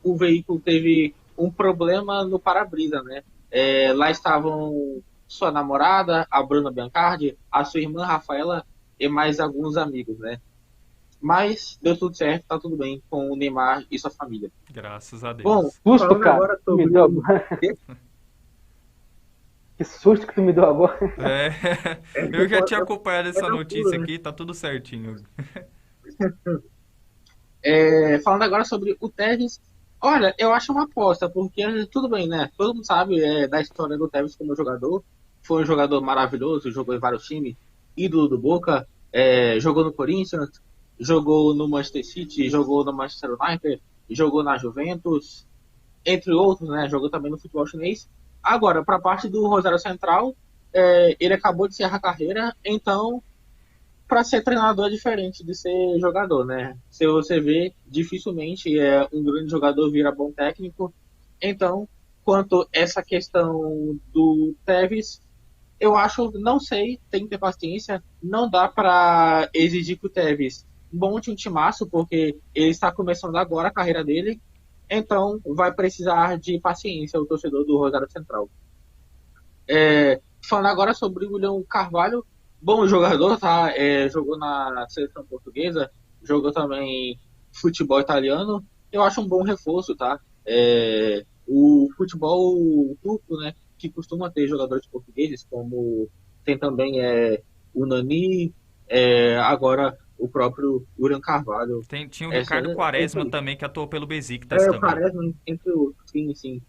o veículo teve um problema no para-brisa, né? Lá estavam sua namorada, a Bruna Biancardi, a sua irmã Rafaela e mais alguns amigos, né? Mas deu tudo certo, tá tudo bem com o Neymar e sua família. Graças a Deus. Bom, Susto, falando cara. agora Tu me sobre... deu agora. Que susto que tu me deu agora. Eu já tinha acompanhado essa tranquilo, notícia né? aqui, tá tudo certinho. Falando agora sobre o Tevez, olha, eu acho uma aposta, porque tudo bem, né? Todo mundo sabe da história do Tevez como jogador. Foi um jogador maravilhoso, jogou em vários times, ídolo do Boca, jogou no Corinthians, jogou no Manchester City, jogou no Manchester United, jogou na Juventus, entre outros, né? Jogou também no futebol chinês. Agora, para a parte do Rosário Central, ele acabou de encerrar a carreira, então para ser treinador é diferente de ser jogador, né? Se você vê, dificilmente um grande jogador vira bom técnico. Então, quanto essa questão do Tevez, eu acho, não sei, tem que ter paciência. Não dá para exigir que o Tevez monte um timaço, porque ele está começando agora a carreira dele. Então, vai precisar de paciência o torcedor do Rosário Central. Falando agora sobre o William Carvalho, bom jogador, tá? Jogou na seleção portuguesa, jogou também futebol italiano. Eu acho um bom reforço, tá? O futebol turco, né? Que costuma ter jogadores portugueses, como tem também o Nani, agora o próprio William Carvalho. Tinha o Ricardo Quaresma também, que atuou pelo Besiktas o também. Quaresma, entre outros, sim.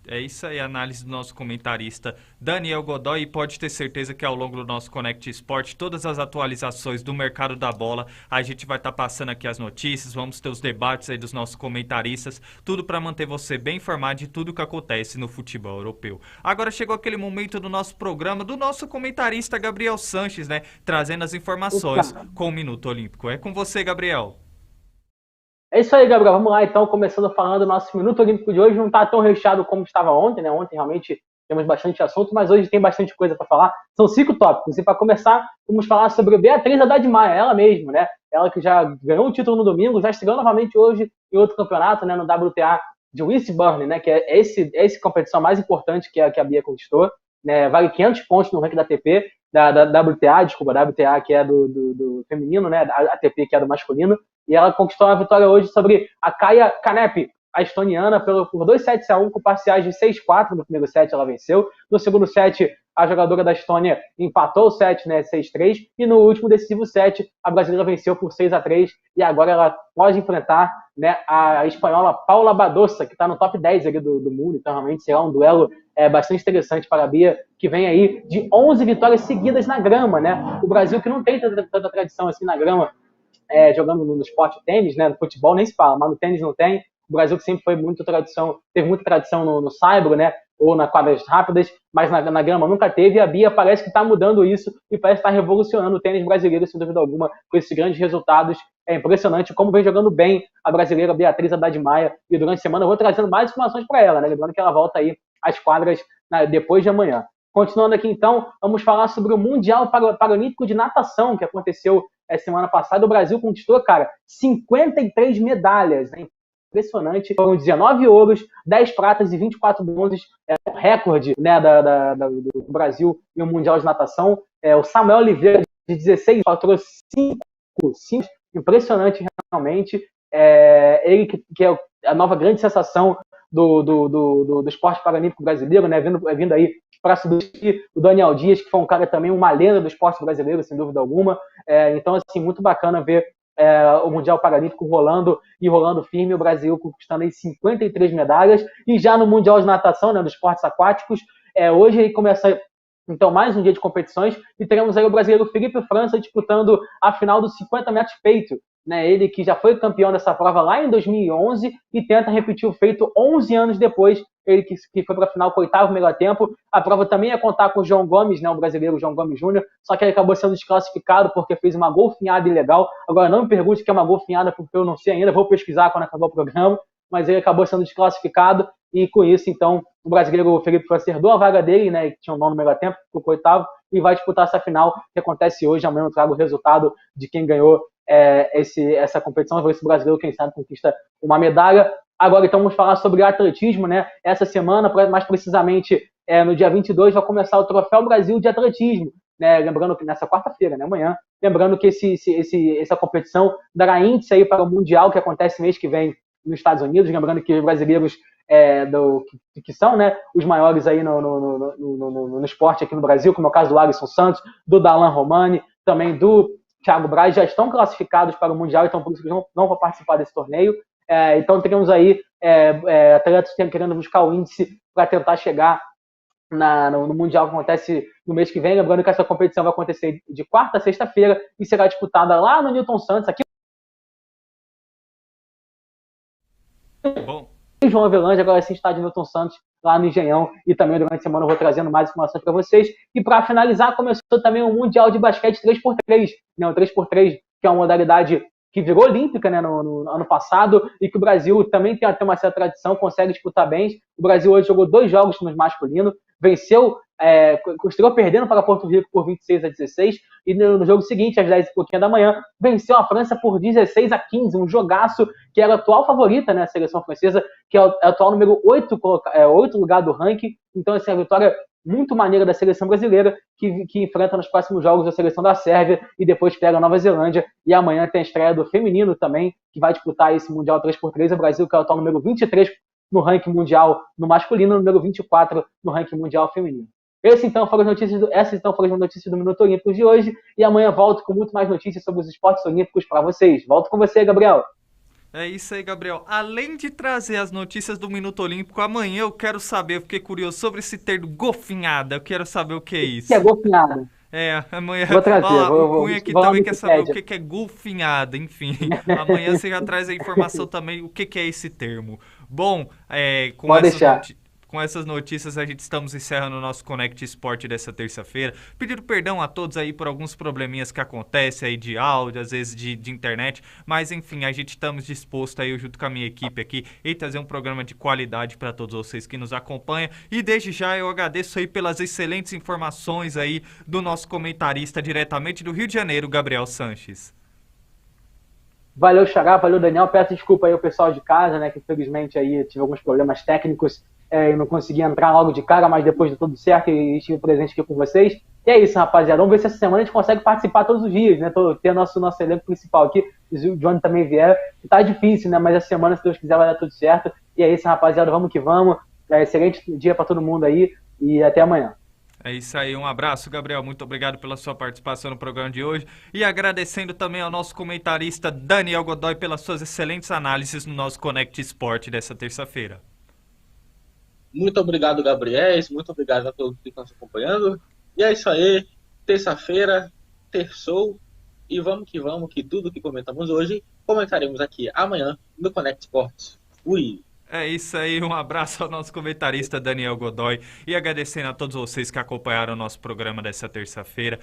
É isso aí, a análise do nosso comentarista Daniel Godoy, e pode ter certeza que ao longo do nosso Connect Sport, todas as atualizações do mercado da bola, a gente vai estar passando aqui as notícias, vamos ter os debates aí dos nossos comentaristas, tudo para manter você bem informado de tudo que acontece no futebol europeu. Agora chegou aquele momento do nosso programa, do nosso comentarista Gabriel Sanches, né, trazendo as informações com o Minuto Olímpico. É com você, Gabriel. É isso aí, Gabriel. Vamos lá, então, começando falando do nosso Minuto Olímpico de hoje. Não está tão recheado como estava ontem, né? Ontem, realmente, temos bastante assunto, mas hoje tem bastante coisa para falar. São 5 tópicos. E, para começar, vamos falar sobre Beatriz Haddad Maia, ela mesma, né? Ela que já ganhou um título no domingo, já estreou novamente hoje em outro campeonato, né? No WTA de Eastbourne, né? Que é essa competição mais importante que a Bia conquistou, né? Vale 500 pontos no ranking da ATP, da WTA, desculpa, da WTA que é do feminino, né? A ATP que é do masculino. E ela conquistou uma vitória hoje sobre a Kaia Kanepi, a estoniana, por 2-7-1, com parciais de 6-4. No primeiro set ela venceu. No segundo set, a jogadora da Estônia empatou o set, né, 6-3. E no último decisivo set, a brasileira venceu por 6-3. E agora ela pode enfrentar, né, a espanhola Paula Badosa, que está no top 10 ali do mundo. Então, realmente, será um duelo bastante interessante para a Bia, que vem aí de 11 vitórias seguidas na grama, né? O Brasil, que não tem tanta tradição assim na grama, jogando no esporte tênis, né? No futebol nem se fala, mas no tênis não tem. O Brasil que sempre foi teve muita tradição no saibro, né? Ou na quadras rápidas, mas na grama nunca teve. E a Bia parece que está mudando isso e parece estar revolucionando o tênis brasileiro, sem dúvida alguma, com esses grandes resultados. É impressionante como vem jogando bem a brasileira Beatriz Haddad Maia. E durante a semana eu vou trazendo mais informações para ela, né? Lembrando que ela volta aí às quadras depois de amanhã. Continuando aqui, então, vamos falar sobre o Mundial Paralímpico de Natação, que aconteceu semana passada. O Brasil conquistou, cara, 53 medalhas, né? Impressionante. Foram 19 ouros, 10 pratas e 24 bronzes. Um recorde, né, do Brasil no Mundial de Natação. O Samuel Oliveira, de 16, faturou 5. Impressionante, realmente. Ele que é a nova grande sensação do esporte paralímpico brasileiro, né? Vindo aí para substituir o Daniel Dias, que foi um cara também, uma lenda do esporte brasileiro, sem dúvida alguma. Então, assim, muito bacana ver o Mundial Paralímpico rolando firme, o Brasil conquistando aí 53 medalhas. E já no Mundial de Natação, né, dos esportes aquáticos, hoje aí começa então mais um dia de competições e teremos aí o brasileiro Felipe França disputando a final dos 50 metros peito. Né, ele que já foi campeão dessa prova lá em 2011 e tenta repetir o feito 11 anos depois, ele que foi para a final com o 8º melhor tempo. A prova também ia contar com o João Gomes, né, o brasileiro João Gomes Júnior, só que ele acabou sendo desclassificado porque fez uma golfinhada ilegal. Agora não me pergunte o que é uma golfinhada, porque eu não sei ainda, vou pesquisar quando acabar o programa, mas ele acabou sendo desclassificado e com isso, então, o brasileiro Felipe França herdou a vaga dele, né, que tinha um nome no melhor tempo, ficou com o 8º, e vai disputar essa final que acontece hoje. Amanhã eu trago o resultado de quem ganhou essa competição, vai ver se o brasileiro, quem sabe, conquista uma medalha. Agora, então, vamos falar sobre atletismo, né? Essa semana, mais precisamente no dia 22, vai começar o Troféu Brasil de Atletismo, né? Lembrando que nessa quarta-feira, né? Amanhã, lembrando que essa competição dará índice aí para o Mundial que acontece mês que vem nos Estados Unidos, lembrando que os brasileiros que são, né, os maiores aí no esporte aqui no Brasil, como é o caso do Alisson Santos, do Darlan Romani, também do Thiago Braz, já estão classificados para o Mundial, então por isso que não vão participar desse torneio. Então teremos aí atletas querendo buscar o índice para tentar chegar no Mundial que acontece no mês que vem. Lembrando que essa competição vai acontecer de quarta a sexta-feira e será disputada lá no Newton Santos, aqui em João Avelange. Agora sim está de Newton Santos, lá no Engenhão, e também durante a semana eu vou trazendo mais informações para vocês. E para finalizar, começou também o Mundial de Basquete 3x3, né? O 3x3, que é uma modalidade que virou olímpica, né, no ano passado, e que o Brasil também tem até uma certa tradição, consegue disputar bem. O Brasil hoje jogou 2 jogos no masculino, venceu, estreou perdendo para Porto Rico por 26-16, e no jogo seguinte, às 10h da manhã, venceu a França por 16-15, um jogaço que era a atual favorita, né, a seleção francesa, que é o atual número 8 lugar do ranking. Então, essa é a vitória muito maneira da seleção brasileira, que enfrenta nos próximos jogos a seleção da Sérvia e depois pega a Nova Zelândia. E amanhã tem a estreia do feminino também, que vai disputar esse Mundial 3x3. O Brasil, que é o atual número 23 no ranking mundial no masculino, número 24 no ranking mundial feminino. Essas então foram as notícias do Minuto Olímpico de hoje, e amanhã volto com muito mais notícias sobre os esportes olímpicos para vocês. Volto com você, Gabriel. É isso aí, Gabriel. Além de trazer as notícias do Minuto Olímpico, amanhã eu quero saber, eu fiquei curioso sobre esse termo golfinhada. Eu quero saber o que é isso. O que é golfinhada? Amanhã. Vou trazer. O Cunha aqui também quer saber o que é golfinhada, enfim. Amanhã você já traz a informação também, o que é esse termo. Bom, com essas notícias, a gente estamos encerrando o nosso Connect Sport dessa terça-feira. Pedindo perdão a todos aí por alguns probleminhas que acontecem aí de áudio, às vezes de internet. Mas, enfim, a gente estamos dispostos aí, junto com a minha equipe aqui, em trazer um programa de qualidade para todos vocês que nos acompanham. E desde já eu agradeço aí pelas excelentes informações aí do nosso comentarista diretamente do Rio de Janeiro, Gabriel Sanches. Valeu, Xará, valeu, Daniel. Peço desculpa aí ao pessoal de casa, né, que infelizmente aí tive alguns problemas técnicos. Eu não consegui entrar logo de cara, mas depois de tudo certo, e estive presente aqui com vocês. E é isso, rapaziada. Vamos ver se essa semana a gente consegue participar todos os dias, né? Ter nosso elenco principal aqui, se o Johnny também vier. Tá difícil, né? Mas essa semana, se Deus quiser, vai dar tudo certo. E é isso, rapaziada. Vamos que vamos. Excelente dia para todo mundo aí. E até amanhã. É isso aí, um abraço, Gabriel, muito obrigado pela sua participação no programa de hoje e agradecendo também ao nosso comentarista Daniel Godoy pelas suas excelentes análises no nosso Connect Sport dessa terça-feira. Muito obrigado, Gabriel, muito obrigado a todos que estão nos acompanhando, e é isso aí, terça-feira, terçou, e vamos, que tudo que comentamos hoje, comentaremos aqui amanhã no Connect Sport. Fui! É isso aí, um abraço ao nosso comentarista Daniel Godoy e agradecendo a todos vocês que acompanharam o nosso programa dessa terça-feira,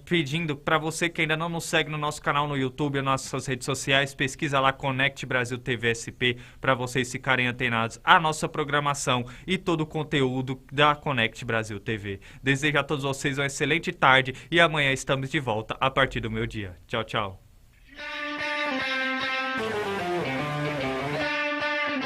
pedindo para você que ainda não nos segue no nosso canal no YouTube ou nas nossas redes sociais, pesquisa lá Connect Brasil TV SP para vocês ficarem antenados à nossa programação e todo o conteúdo da Connect Brasil TV. Desejo a todos vocês uma excelente tarde e amanhã estamos de volta a partir do meio-dia. Tchau, tchau.